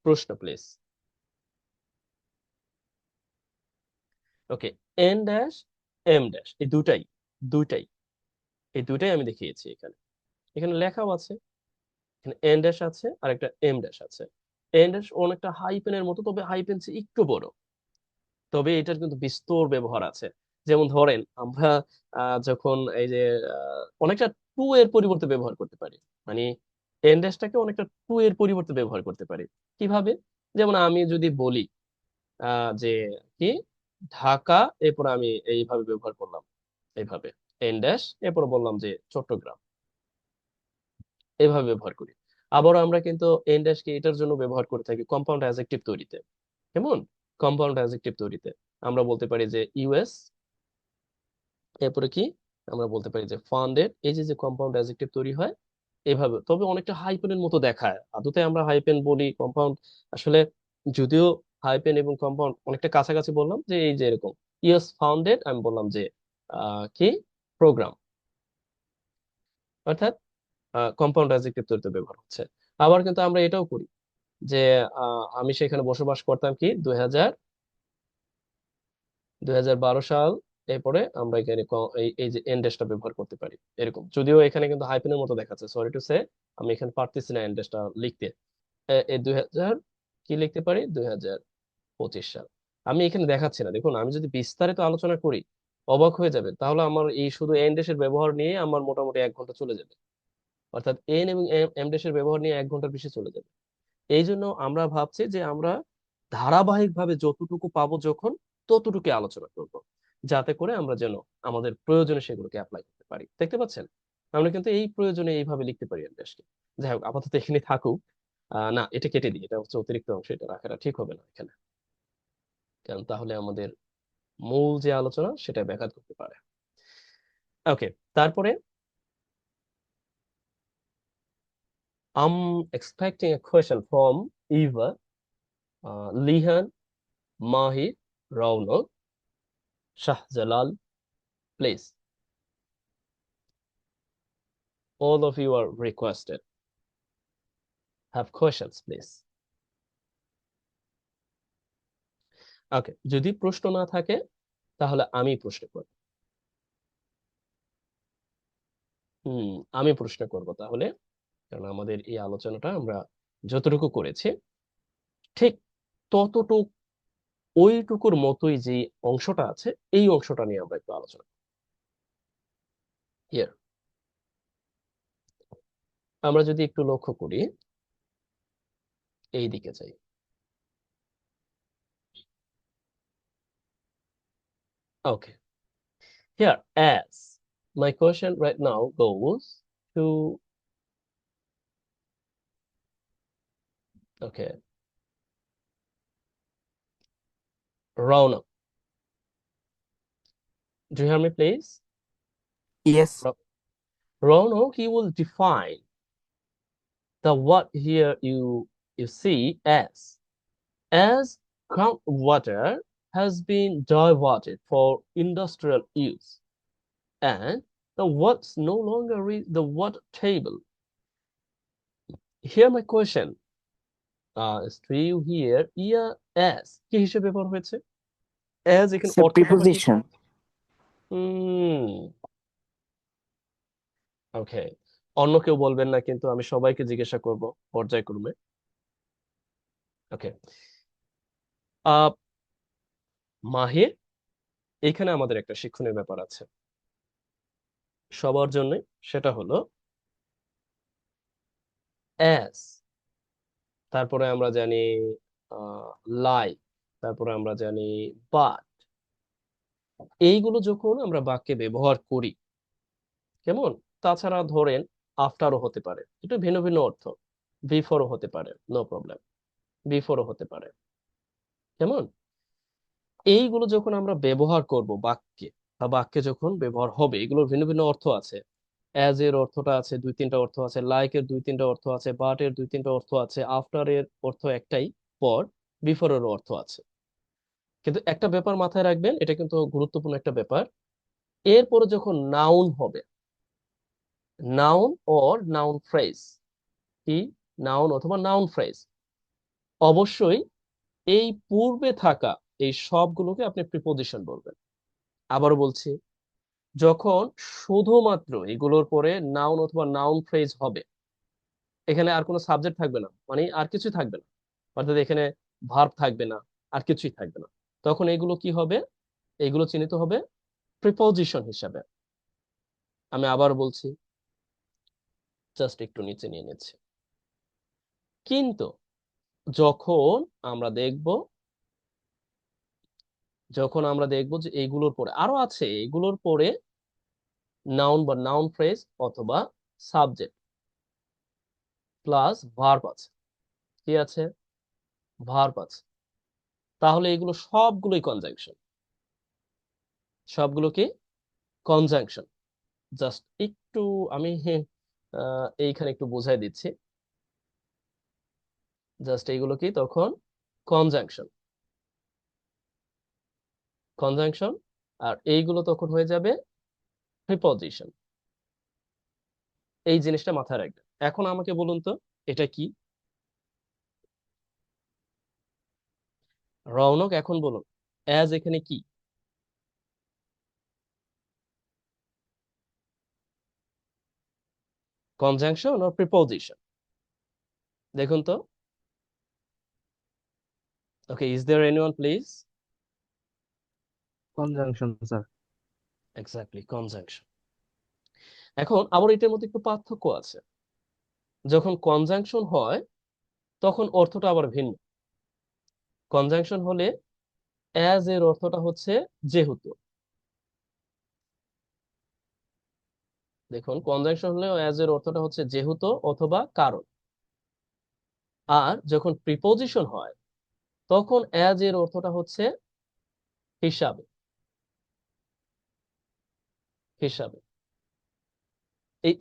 প্রশ্ন please. Okay, N dash M dash এই দুটাই, দুইটাই, এই দুইটাই আমি দেখিয়েছি এখানে, এখানে লেখাও আছে। এখানে এন ড্যাশ আছে আর একটা এম ড্যাশ আছে। এন ড্যাশ অনেকটা হাইপেনের মতো, তবে হাইপেন চেয়ে একটু বড়, তবে এটার কিন্তু বিস্তর ব্যবহার আছে। যেমন ধরেন আমরা যখন এই যে অনেকটা টু এর পরিবর্তে ব্যবহার করতে পারি, মানে এন ড্যাশটাকে অনেকটা টু এর পরিবর্তে ব্যবহার করতে পারি। কিভাবে? যেমন আমি যদি বলি যে কি ঢাকা, এরপর আমি এইভাবে ব্যবহার করলাম, এইভাবে এন ড্যাশ, এরপর বললাম যে চট্টগ্রাম, এইভাবে ব্যবহার করি। আবার আমরা কিন্তু এন ড্যাশ কে এটার জন্য ব্যবহার করে থাকি কম্পাউন্ড অ্যাডজেক্টিভ তৈরিতে। কেমন? কম্পাউন্ড অ্যাডজেক্টিভ তৈরিতে আমরা বলতে পারি যে ইউএস, এরপরে কি আমরা বলতে পারি যে ফান্ডেড, এই যে যে কম্পাউন্ড অ্যাডজেক্টিভ তৈরি হয় এভাবে, তবে অনেকটা হাইপেনের মতো দেখায়। আদতে আমরা হাইপেন বলি, কম্পাউন্ড আসলে, যদিও হাইপেন এবং কম্পাউন্ড অনেকটা কাছাকাছি, বললাম যে এই যে এরকম ইয়েস ফাউন্ডেড, আমি বললাম যে কি প্রোগ্রাম। অর্থাৎ কম্পাউন্ড অ্যাডজেক্টিভ তৈরিতে ব্যবহার হচ্ছে। আবার কিন্তু আমরা এটাও করি যে আমি সেখানে বসবাস করতাম কি 2012 সাল, এরপরে আমরা এখানে এই যে এন্ডেসটা ব্যবহার করতে পারি এরকম, যদিও এখানে কিন্তু হাইফেনের মতো দেখাচ্ছে, সরি টু সে, আমি এখানে পারতেছি না এন্ডেসটা লিখতে। এই 2000 কি লিখতে পারি, 2025 সাল। আমি এখানে দেখাচ্ছি না, দেখুন আমি যদি বিস্তারিত আলোচনা করি অবাক হয়ে যাবে, তাহলে আমার এই শুধু এন্ডেসের ব্যবহার নিয়ে আমার মোটামুটি 1 ঘন্টা চলে যাবে, অর্থাৎ এন এবং এমডেসের ব্যবহার নিয়ে 1 ঘন্টার বেশি চলে যাবে। এই জন্য আমরা ভাবছি যে আমরা ধারাবাহিকভাবে যতটুকু পাবো যখন ততটুকু আলোচনা করব, যাতে করে আমরা যেন আমাদের প্রয়োজনে সেগুলোকে অ্যাপ্লাই করতে পারি। দেখতে পাচ্ছেন, আমরা কিন্তু এই প্রয়োজনে এইভাবে লিখতে পারি দেশকে। যাই হোক, আপাতত এখানে থাকুক। না, এটা কেটে দিই, এটা হচ্ছে অতিরিক্ত অংশ, এটা রাখাটা ঠিক হবে না এখানে, কারণ তাহলে আমাদের মূল যে আলোচনা সেটা ব্যাঘাত করতে পারে। ওকে, তারপরে I'm expecting a question from Eva, Lihan, Mahir, Raunak, Shahjalal, please. All of you are requested. Have questions, please. ওকে, যদি প্রশ্ন না থাকে তাহলে আমি প্রশ্ন করব। আমি প্রশ্ন করব তাহলে, কারণ আমাদের এই আলোচনাটা আমরা যতটুকু করেছি ঠিক ততটুকু ওইটুকুর মতোই যে অংশটা আছে এই অংশটা নিয়ে আমরা একটু আলোচনা হিয়ার। আমরা যদি একটু লক্ষ্য করি, এই দিকে যাই। ওকে, here as my question right now goes to, okay, Raunak. Do you hear me, please? Yes. Raunak, you will define the what here you see as groundwater has been diverted for industrial use, and the what's no longer is the water table. Here my question is to you here, as কি হিসেবে ব্যবহার হয়েছে? as এখানে It's a অর্থটা কি? preposition. ওকে, অন্য কেউ বলবেন না, কিন্তু আমি সবাইকে জিজ্ঞাসা করব পর্যায়ক্রমে। ওকে, মাহির, এখানে আমাদের একটা শিক্ষণীয় ব্যাপার আছে সবার জন্য, সেটা হলো as, তারপরে আমরা জানি লাইক, তারপরে আমরা জানি বাট, এইগুলো যখন আমরা বাক্যে ব্যবহার করি কেমন, তাছাড়া ধরেন আফটারও হতে পারে, একটু ভিন্ন ভিন্ন অর্থ, বিফোরও হতে পারে, নো প্রবলেম, বিফোরও হতে পারে, কেমন, এইগুলো যখন আমরা ব্যবহার করব বাক্যে বা বাক্যে যখন ব্যবহার হবে, এগুলোর ভিন্ন ভিন্ন অর্থ আছে। অ্যাজ এর অর্থটা আছে 2-3টা অর্থ আছে, লাইক এর 2-3টা অর্থ আছে, বাট এর 2-3টা অর্থ আছে, আফটার এর অর্থ একটাই, পর, বিফোর এর অর্থ আছে। কিন্তু একটা ব্যাপার মাথায় রাখবেন, এটা কিন্তু গুরুত্বপূর্ণ একটা ব্যাপার, এরপরে যখন নাউন হবে, নাউন অর নাউন ফ্রেজ, কি, নাউন অথবা নাউন ফ্রেজ, অবশ্যই এই পূর্বে থাকা এই সবগুলোকে আপনি প্রিপোজিশন বলবেন। আবারও বলছি, যখন শুধুমাত্র এগুলোর পরে নাউন অথবা নাউন ফ্রেজ হবে, এখানে আর কোনো সাবজেক্ট থাকবে না, মানে আর কিছুই থাকবে না, অর্থাৎ এখানে ভার্ব থাকবে না, আর কিছুই থাকবে না, তখন এগুলো কি হবে, এগুলো চিহ্নিত হবে প্রিপোজিশন হিসাবে। আমি আবার বলছি, জাস্ট একটু নিচে নিয়ে নিচ্ছি। কিন্তু যখন আমরা দেখব, যখন আমরা দেখব যে এইগুলোর পরে আরো আছে, এগুলোর পরে নাউন বা নাউন ফ্রেজ অথবা সাবজেক্ট প্লাস ভার্ব আছে, কি আছে, ভার্ব আছে, তাহলে এগুলো সবগুলোই কনজাংশন, সবগুলো কি কনজাংশন। জাস্ট একটু আমি এইখানে একটু বোঝাই দিচ্ছি, জাস্ট এইগুলো কি তখন কনজাংশন, কনজাংশন, আর এইগুলো তখন হয়ে যাবে প্রিপজিশন। এই জিনিসটা মাথায় রাখবেন। এখন আমাকে বলুন তো এটা কি? রৌনক এখন বলুন, অ্যাজ এখানে কি? Conjunction or preposition? দেখুন তো। Okay, is there anyone please? Conjunction sir. Exactly, conjunction. এখন আবার এটার মধ্যে একটু পার্থক্য আছে। যখন কনজাংশন হয় তখন অর্থটা আবার ভিন্ন। কনজাংশন হলে অ্যাজ এর অর্থটা হচ্ছে যেহেতু। দেখুন, কনজাংশন হলে অ্যাজ এর অর্থটা হচ্ছে যেহেতু অথবা কারণ। আর যখন প্রিপোজিশন হয় তখন অ্যাজ এর অর্থটা হচ্ছে হিসাবে। হিসাবে।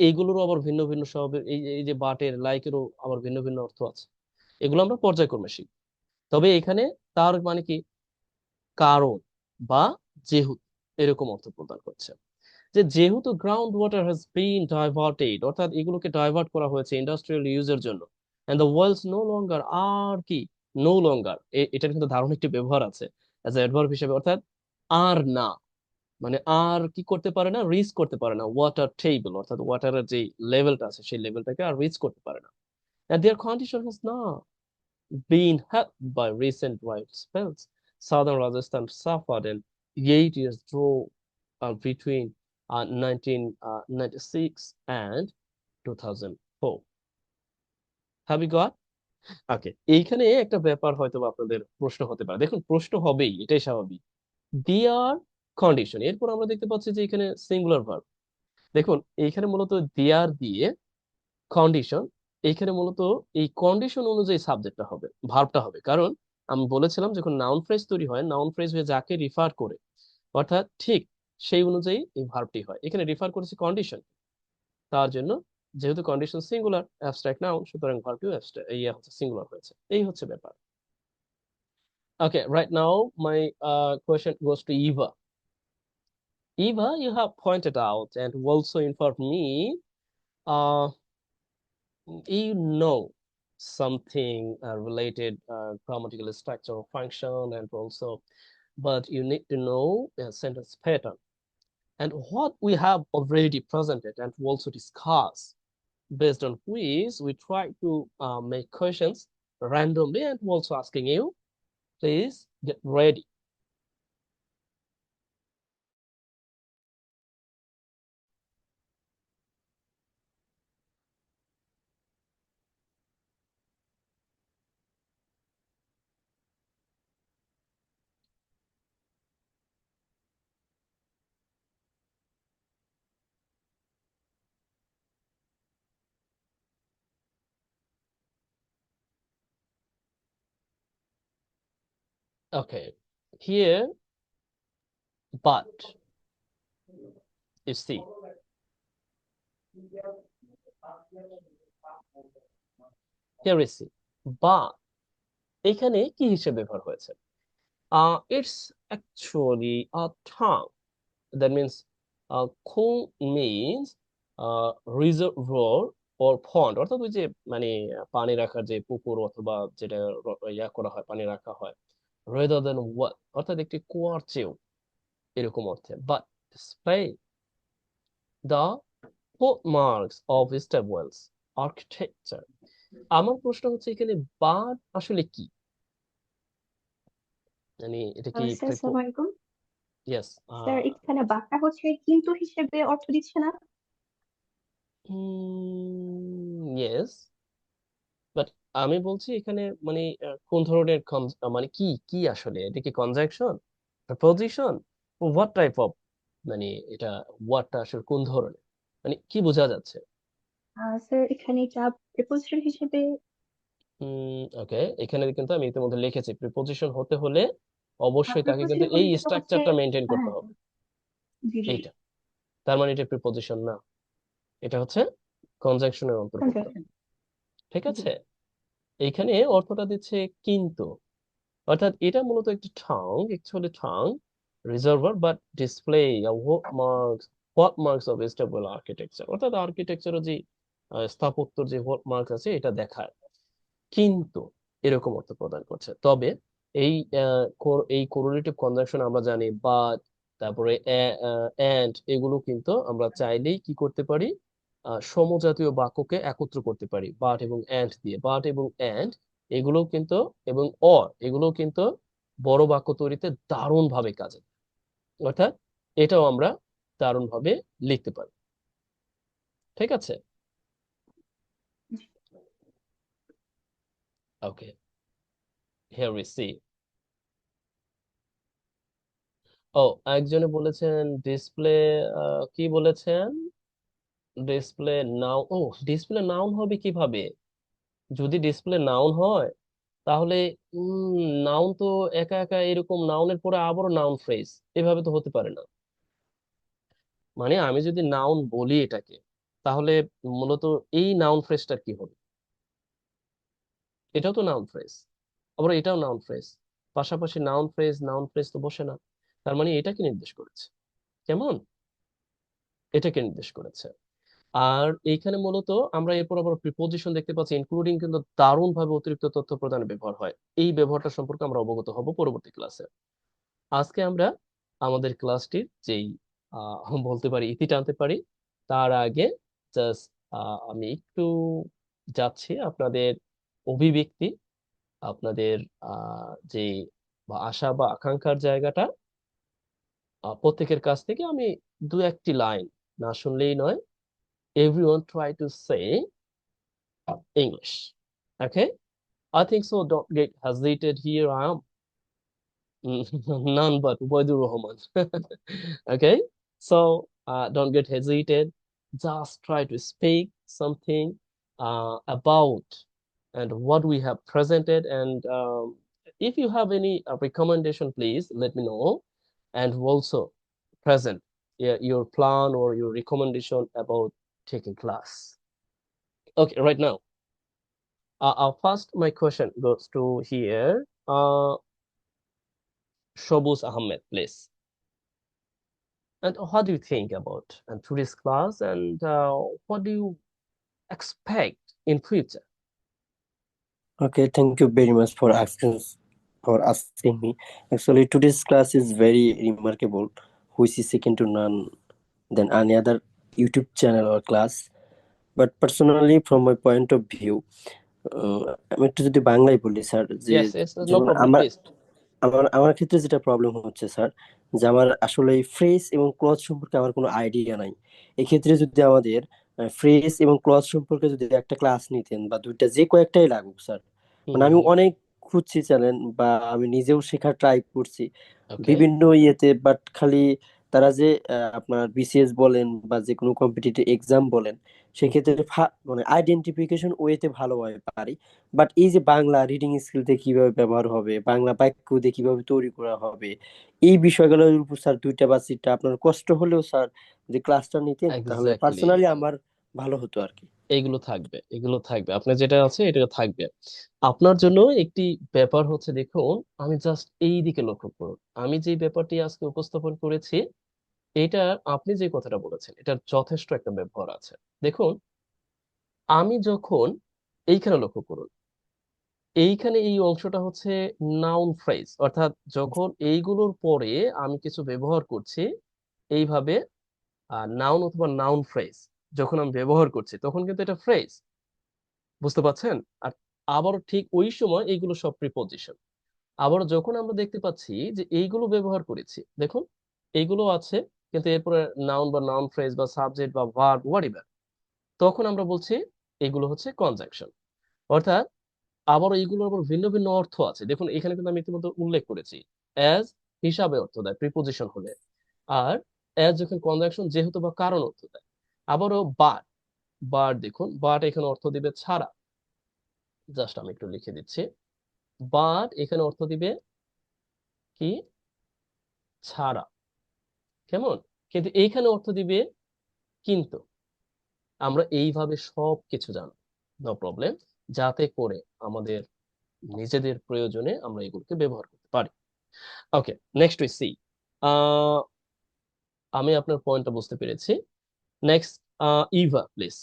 এইগুলোরও আবার ভিন্ন ভিন্ন স্বভাবের, এই এই যে বাটের লাইকেরও আবার ভিন্ন ভিন্ন অর্থ আছে। এগুলো আমরা পর্যায়ক্রমে শিখব। তবে এখানে তার মানে কি, কারণ বা যেহেতু, এরকম অর্থ প্রদান করছে। যে যেহেতু ground water has been diverted, অর্থাৎ এগুলোকে ডাইভার্ট করা হয়েছে ইন্ডাস্ট্রিয়াল ইউজের জন্য, and the wells no longer, আর কি, নো লঙ্গার, এটার কিন্তু দারুণ একটি ব্যবহার আছে অ্যাজ অ্যাডভার্ব হিসেবে, অর্থাৎ আর না, মানে আর কি করতে পারে না, রিচ করতে পারে না ওয়াটার টেবল, অর্থাৎ ওয়াটারের যে লেভেলটা আছে সেই লেভেলটাকে আর রিচ করতে পারে না। And their condition has not been helped by recent wild spells. Southern Rajasthan suffered an 8 years drought between 1996 and 2004. Have you got? ওকে, এইখানে একটা ব্যাপার হয়তো বা আপনাদের প্রশ্ন হতে পারে। দেখুন, প্রশ্ন হবেই, এটাই স্বাভাবিক। দেয়ার কন্ডিশন, এরপর আমরা দেখতে পাচ্ছি যে এখানে সিঙ্গুলার ভার্ব। দেখুন, এইখানে মূলত দেয়ার দিয়ে কন্ডিশন, এইখানে মূলত এই কন্ডিশন অনুযায়ী সাবজেক্টটা হবে, ভার্বটা হবে। কারণ আমি বলেছিলাম যখন নাউন ফ্রেজ তৈরি হয়, নাউন ফ্রেজ হয়ে যাকে রিফার করে, অর্থাৎ ঠিক সেই অনুযায়ী এই ভার্বটি হয়। এখানে রিফার করেছে কন্ডিশন, তার জন্য যেহেতু কন্ডিশন সিঙ্গুলার অ্যাবস্ট্রাক্ট নাউন, সুতরাং ভার্বটিও ইয়ে হচ্ছে সিঙ্গুলার হয়েছে। এই হচ্ছে ব্যাপার। Okay, right now my question goes to Eva. Eva, you have pointed out and also informed me, uh, you know something related grammatical structure or function, and also, but you need to know a sentence pattern. And what we have already presented and also discussed, based on which we try to make questions randomly and also asking you, please get ready. Okay, here, but, you see, here is see, but এখানে কি হিসেবে ব্যবহার হয়েছে? It's actually a term that means kung means reservoir or pond, অর্থাৎ ওই যে মানে পানি রাখার যে পুকুর অথবা যেটা ইয়া করা হয়, পানি রাখা হয়, rather than what, অর্থাৎ একটি কুয়ার চেয়েও, এরকম অর্থে। But display the hallmarks of Istanbul's architecture. আমার প্রশ্ন হচ্ছে এখানে বাট আসলে কি, মানে এটা কি স্যার আসসালামু আলাইকুম। ইয়েস? স্যার এখানে বাটা হচ্ছে কিন্তু হিসেবে অর্থ দিচ্ছে না? ইয়েস, বাট আমি বলছি এখানে মানে কোন ধরনের মানে কি কি আসলে এটা কি conjunction, proposition, what type of, মানে এটা ওয়ার্ডটা আসলে কোন ধরনের, মানে কি বোঝা যাচ্ছে? স্যার এখানে এটা প্রিপোজিশন হিসেবে। ওকে, এখানে কিন্তু আমি ইতিমধ্যে লিখেছি প্রিপোজিশন হতে হলে অবশ্যই তাকে কিন্তু প্রিপোজিশন এই হলে কিন্তু হচ্ছে স্ট্রাকচারটা মেনটেন করতে হ্যাঁ, হবে। জি জি। এইটা, তার মানে এটা প্রিপোজিশন না, এটা হচ্ছে কনজাংশনের অন্তর্ভুক্ত। কনজাংশন। ঠিক জি। আছে, এইখানে অর্থটা দিচ্ছে কিন্তু, অর্থাৎ এটা মূলত একটি tongue, actually tongue reservoir, but display a watermark hallmarks of stable architecture, অর্থাৎ আর্কিটেকচারের যে স্থাপত্যর যে হলমার্কস আছে এটা দেখায়, কিন্তু এরকম অর্থ প্রদান করছে। তবে এই এই কোরিলেটিভ কনজাংশন আমরা জানি, বাট, তারপরে এন্ড, এগুলো কিন্তু আমরা চাইলেই কি করতে পারি, সমজাতীয় বাক্যকে একত্র করতে পারি বাট এবং এন্ড দিয়ে। বাট এবং এন্ড এগুলো কিন্তু, এবং অর, এগুলো কিন্তু বড় বাক্য তৈরিতে দারুণ ভাবে কাজে দেয়। অর্থাৎ এটাও আমরা দারুণ ভাবে লিখতে পারি। ঠিক আছে, ওকে, হিয়ার উই সি। ও, একজনে বলেছেন ডিসপ্লে, কি বলেছেন, ডিসপ্লে নাউন। ও, ডিসপ্লে নাউন হবে কিভাবে? যদি ডিসপ্লে নাউন হয় তাহলে নাউন তো একা একা এরকম নাউনের পরে আবারও নাউন ফ্রেজ, এভাবে তো হতে পারে না। মানে আমি যদি নাউন বলি এটাকে, তাহলে মূলত এই নাউন ফ্রেজটার কি হবে? এটাও তো নাউন ফ্রেজ, আবার এটাও নাউন ফ্রেজ, পাশাপাশি নাউন ফ্রেজ তো বসে না। তার মানে এটাকে নির্দেশ করেছে, কেমন, এটাকে নির্দেশ করেছে। আর এইখানে মূলত আমরা এরপর আবার প্রিপোজিশন দেখতে পাচ্ছি, ইনক্লুডিং কিন্তু দারুণ ভাবে অতিরিক্ত তথ্য প্রদানে ব্যবহার হয়। এই ব্যবহারটা সম্পর্কে আমরা অবগত হব পরবর্তী ক্লাসে। আজকে আমরা আমাদের ক্লাসটির যেই বলতে পারি ইতি টানতে পারি, তার আগে জাস্ট আমি একটু যাচ্ছি আপনাদের অভিব্যক্তি, আপনাদের যে বা আশা বা আকাঙ্ক্ষার জায়গাটা, প্রত্যেকের কাছ থেকে আমি দু একটি লাইন, না শুনলেই নয়, everyone try to say English. Okay? I think so. Don't get hesitated. Here I am. None but Waidur Rahman. Okay? So don't get hesitated. Just try to speak something about and what we have presented. And if you have any recommendation, please let me know. And also present your plan or your recommendation about taking class. Okay, right now. First, my question goes to here. Shobuz Ahmed, please. And what do you think about today's class, and what do you expect in future? Okay, thank you very much for asking me. Actually, today's class is very remarkable, which is second to none than any other YouTube channel or class. But personally, from my point of view, আমি একটু যদি বাংলায় বলি sir, যে Yes, yes, no যেমন problem, আমার please. আমার আমার ক্ষেত্রে যেটা প্রবলেম হচ্ছে স্যার, যে আমার আসলে ফ্রেজ এবং ক্লজ সম্পর্কে আমার কোনো আইডিয়া নাই। এক্ষেত্রে যদি আমাদের ফ্রেজ এবং ক্লজ সম্পর্কে যদি একটা ক্লাস নিতেন, বা দুইটা যে কয়েকটাই লাগুক স্যার, মানে আমি Mm-hmm. অনেক খুঁজছি চ্যানেল, বা আমি নিজেও শেখার ট্রাই করছি Okay, বিভিন্ন ইয়েতে, বাট খালি তারা যে আপনার বিসিএস বলেন বা যে কোনো কম্পিটিটিভ এক্সাম বলেন, সেক্ষেত্রে মানে আইডেন্টিফিকেশন ওয়েতে ভালো হয় পারি। বাট এই যে বাংলা রিডিং স্কিলতে কিভাবে ব্যবহার হবে, বাংলা বাক্য দিয়ে কিভাবে তৈরি করা হবে, এই বিষয়গুলোর উপর স্যার দুইটা বা তিনটা আপনার কষ্ট হলেও স্যার যে ক্লাসটা নিতেন, তাহলে exactly. পার্সোনালি আমার ভালো হতো আর কি। এগুলো থাকবে, এগুলো থাকবে, আপনার যেটা আছে এটা থাকবে। আপনার জন্য একটি ব্যাপার হচ্ছে, দেখুন, আমি জাস্ট এই দিকে লক্ষ্য করুন। আমি যে ব্যাপারটি আজকে উপস্থাপন করেছি, এটা, আপনি যে কথাটা বলেছেন, এটার যথেষ্ট একটা ব্যবহার আছে। দেখুন, আমি যখন, এইখানে লক্ষ্য করুন, এইখানে এই অংশটা হচ্ছে নাউন ফ্রেজ, অর্থাৎ যখন এইগুলোর পরে আমি কিছু ব্যবহার করছি এইভাবে, নাউন অথবা নাউন ফ্রেজ যখন আমি ব্যবহার করছি, তখন কিন্তু এটা ফ্রেজ, বুঝতে পারছেন? আর আবারও ঠিক ওই সময় এইগুলো সব প্রিপোজিশন। আবার যখন আমরা দেখতে পাচ্ছি যে এইগুলো ব্যবহার করেছি, দেখুন এইগুলো আছে, কিন্তু এরপরে নাউন বা নাউন ফ্রেজ বা সাবজেক্ট বা ভার্ব হোয়াটএভার, তখন আমরা বলছি এগুলো হচ্ছে কনজাংশন। অর্থাৎ আবার এইগুলোর আবার ভিন্ন ভিন্ন অর্থ আছে। দেখুন এখানে কিন্তু আমি ইতিমধ্যে উল্লেখ করেছি, অ্যাজ হিসাবে অর্থ দেয় প্রিপোজিশন হলে, আর অ্যাজ যখন কনজাংশন যেহেতু বা কারণ অর্থ দেয়। আবারও বাট, দেখুন বাট এখানে অর্থ দিবে ছাড়া, জাস্ট আমি একটু লিখে দিচ্ছি, বাট এখানে অর্থ দিবে কি, ছাড়া, কেমন, কিন্তু এইখানে অর্থ দিবে কিন্তু। আমরা এইভাবে সব কিছু জানবো, নো প্রবলেম, যাতে করে আমাদের নিজেদের প্রয়োজনে আমরা এগুলোকে ব্যবহার করতে পারি। ওকে, নেক্সট উই সি। আমি আপনার পয়েন্টটা বুঝতে পেরেছি। Next, Eva please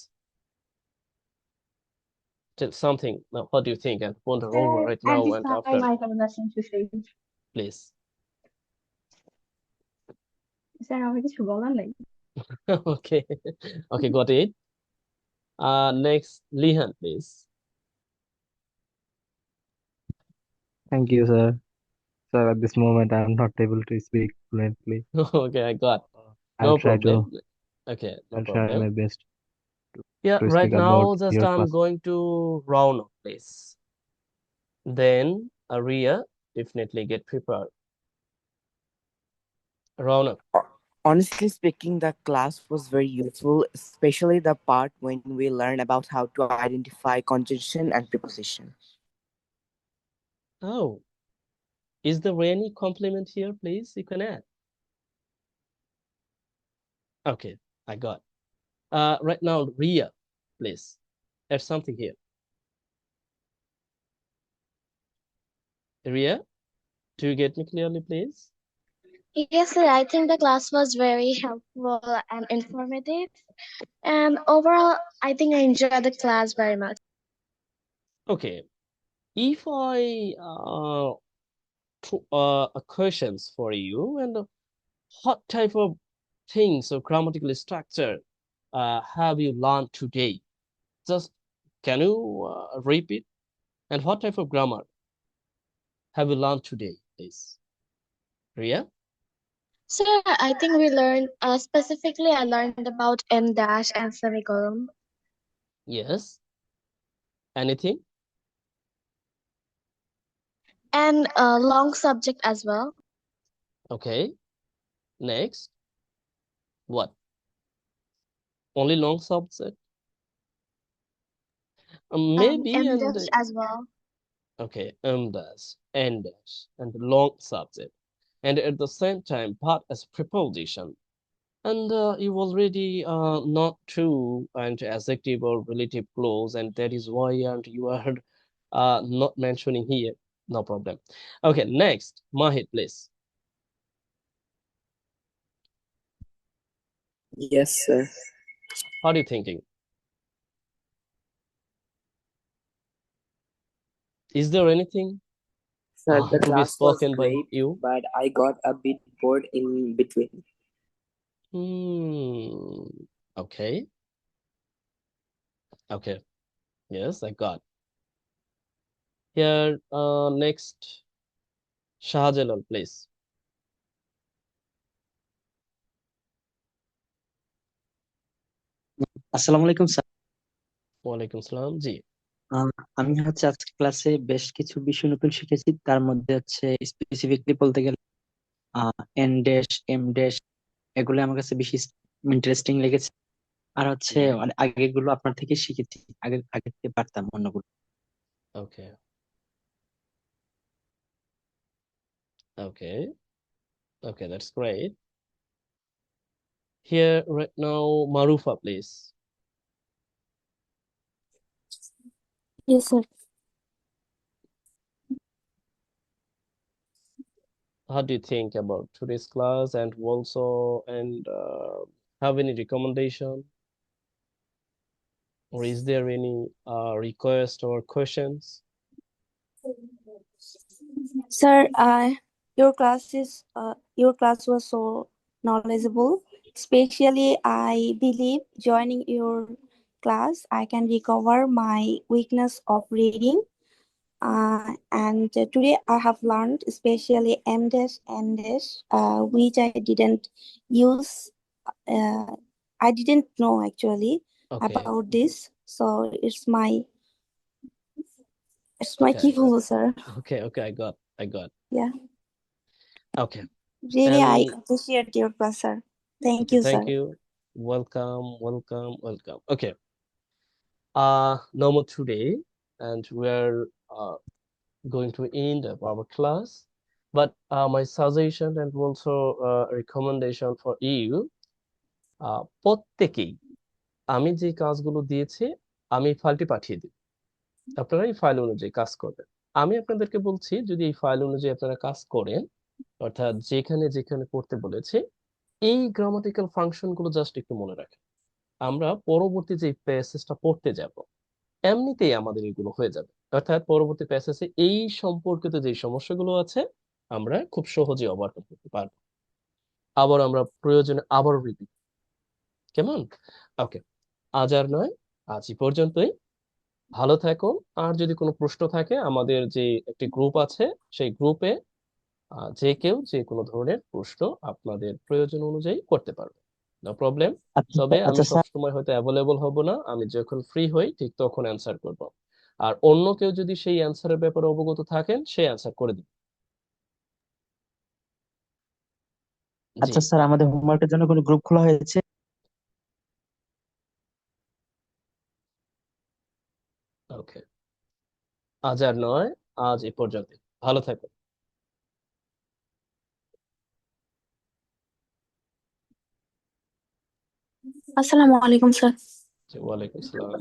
tell something. Now, what do you think and ponder over Sir, right at now this and time after, I have nothing to say. please? Sir আমার কিছু বলার নাই। Okay. Okay, got it. Next, Lihan, please. Thank you, sir. Sir, at this moment, I am not able to speak fluently. Okay, I got. No I'll try to, problem. Okay, no I'll try problem. my best Yeah, to right speak about now, just your I'm class. going to round up, please. Then, Ria, definitely get prepared. Round up. Honestly speaking, the class was very useful, especially the part when we learned about how to identify conjunction and preposition. Oh, is there any compliment here, please? You can add. Okay, I got. Right now, Ria, please add something here. Ria, do you get me clearly, please? Yes, sir. I think the class was very helpful and informative. And overall, I think I enjoyed the class very much. Okay, if I questions for you, and what type of things or grammatical structure have you learned today? Just can you repeat? And what type of grammar have you learned today, please? Ria? Sir, I think we learned, specifically, I learned about M dash and semicolon. Yes. Anything? And long subject as well. Okay. Next. What? Only long subject? Maybe, M and dash as well. okay, dash, n dash, and long subject. And at the same time, part as preposition. And you already not true and adjective or relative clause, and that is why and you are not mentioning here. No problem. Okay, next, Mahit, please. Yes, sir. What are you thinking? Is there anything Sir, the to be class was spoken by great, you? but I got a bit bored in between. Hmm. Okay. Okay. Yes, I got. Here, next, Shahjalal, please. আসসালামু আলাইকুম sir. ওয়ালাইকুম সালাম, জি। আমি হচ্ছে আজকে ক্লাসে বেশ কিছু বিষয় নতুন শিখেছি, তার মধ্যে হচ্ছে স্পেসিফিকলি বলতে গেলে এন ড্যাশ এম ড্যাশ এগুলো আমার কাছে বেশি ইন্টারেস্টিং লেগেছে। আর হচ্ছে আগেগুলো আপনার থেকে শিখেছি, আগে আগে থেকে পারতাম অন্যগুলো। ওকে, ওকে, ওকে, that's great. Here right now, Marufa, please. Yes, sir. How do you think about today's class, and also and have any recommendation, or is there any request or questions? Sir, your class was so knowledgeable. Especially, I believe joining your class, I can recover my weakness of reading. And today I have learned, especially M dash N dash, which I didn't use. Uh, I didn't know actually Okay, about this. So it's my okay, keyboard, sir. okay, okay, I got. Yeah. Okay, Really, I and appreciate your class, sir. Thank okay, you, thank sir. you. Welcome, welcome, welcome. Okay, no more today, and we're going to end of our class. But my suggestion and also recommendation for you, প্রত্যেকেই আমি যে কাজগুলো দিয়েছি আমি ফাইলটি পাঠিয়ে দিই, আপনারা এই ফাইল অনুযায়ী কাজ করবেন। আমি আপনাদেরকে বলছি, যদি এই ফাইল অনুযায়ী আপনারা কাজ করেন, অর্থাৎ যেখানে যেখানে করতে বলেছি এই গ্রামাটিক্যাল ফাংশন গুলো জাস্ট একটু মনে রাখেন। আমরা পরবর্তী যে প্যাসেজটা পড়তে যাব এমনিতেই আমাদের এগুলো হয়ে যাবে, অর্থাৎ পরবর্তী প্যাসেজে এই সম্পর্কিত যে সমস্যাগুলো আছে আমরা খুব সহজে ওভারকাম করতে পারবো। আবার আমরা প্রয়োজনে আবার রিপিট, কেমন? ওকে, আজ আর নয়, আজ এই পর্যন্তই। ভালো থাকো। আর যদি কোনো প্রশ্ন থাকে আমাদের যে একটি গ্রুপ আছে সেই গ্রুপে যে কেউ যে কোনো ধরনের প্রশ্ন আপনাদের প্রয়োজন অনুযায়ী করতে পারবে, নো প্রবলেম। তবে আমি আচ্ছা স্যার, সবসময় হয়তো অ্যাভেলেবল হব না, আমি যখন ফ্রি হই ঠিক তখন অ্যান্সার করব। আর অন্য কেউ যদি সেই অ্যান্সারের ব্যাপারে অবগত থাকেন সে অ্যান্সার করে দিন। জি, আচ্ছা স্যার, আমাদের হোমওয়ার্কের জন্য কোনো গ্রুপ খোলা হয়েছে? ওকে, আজ আর নয়, আজ এ পর্যন্ত। ভালো থাকো। আসসালামু আলাইকুম স্যার। জি, ওয়ালাইকুম আসসালাম।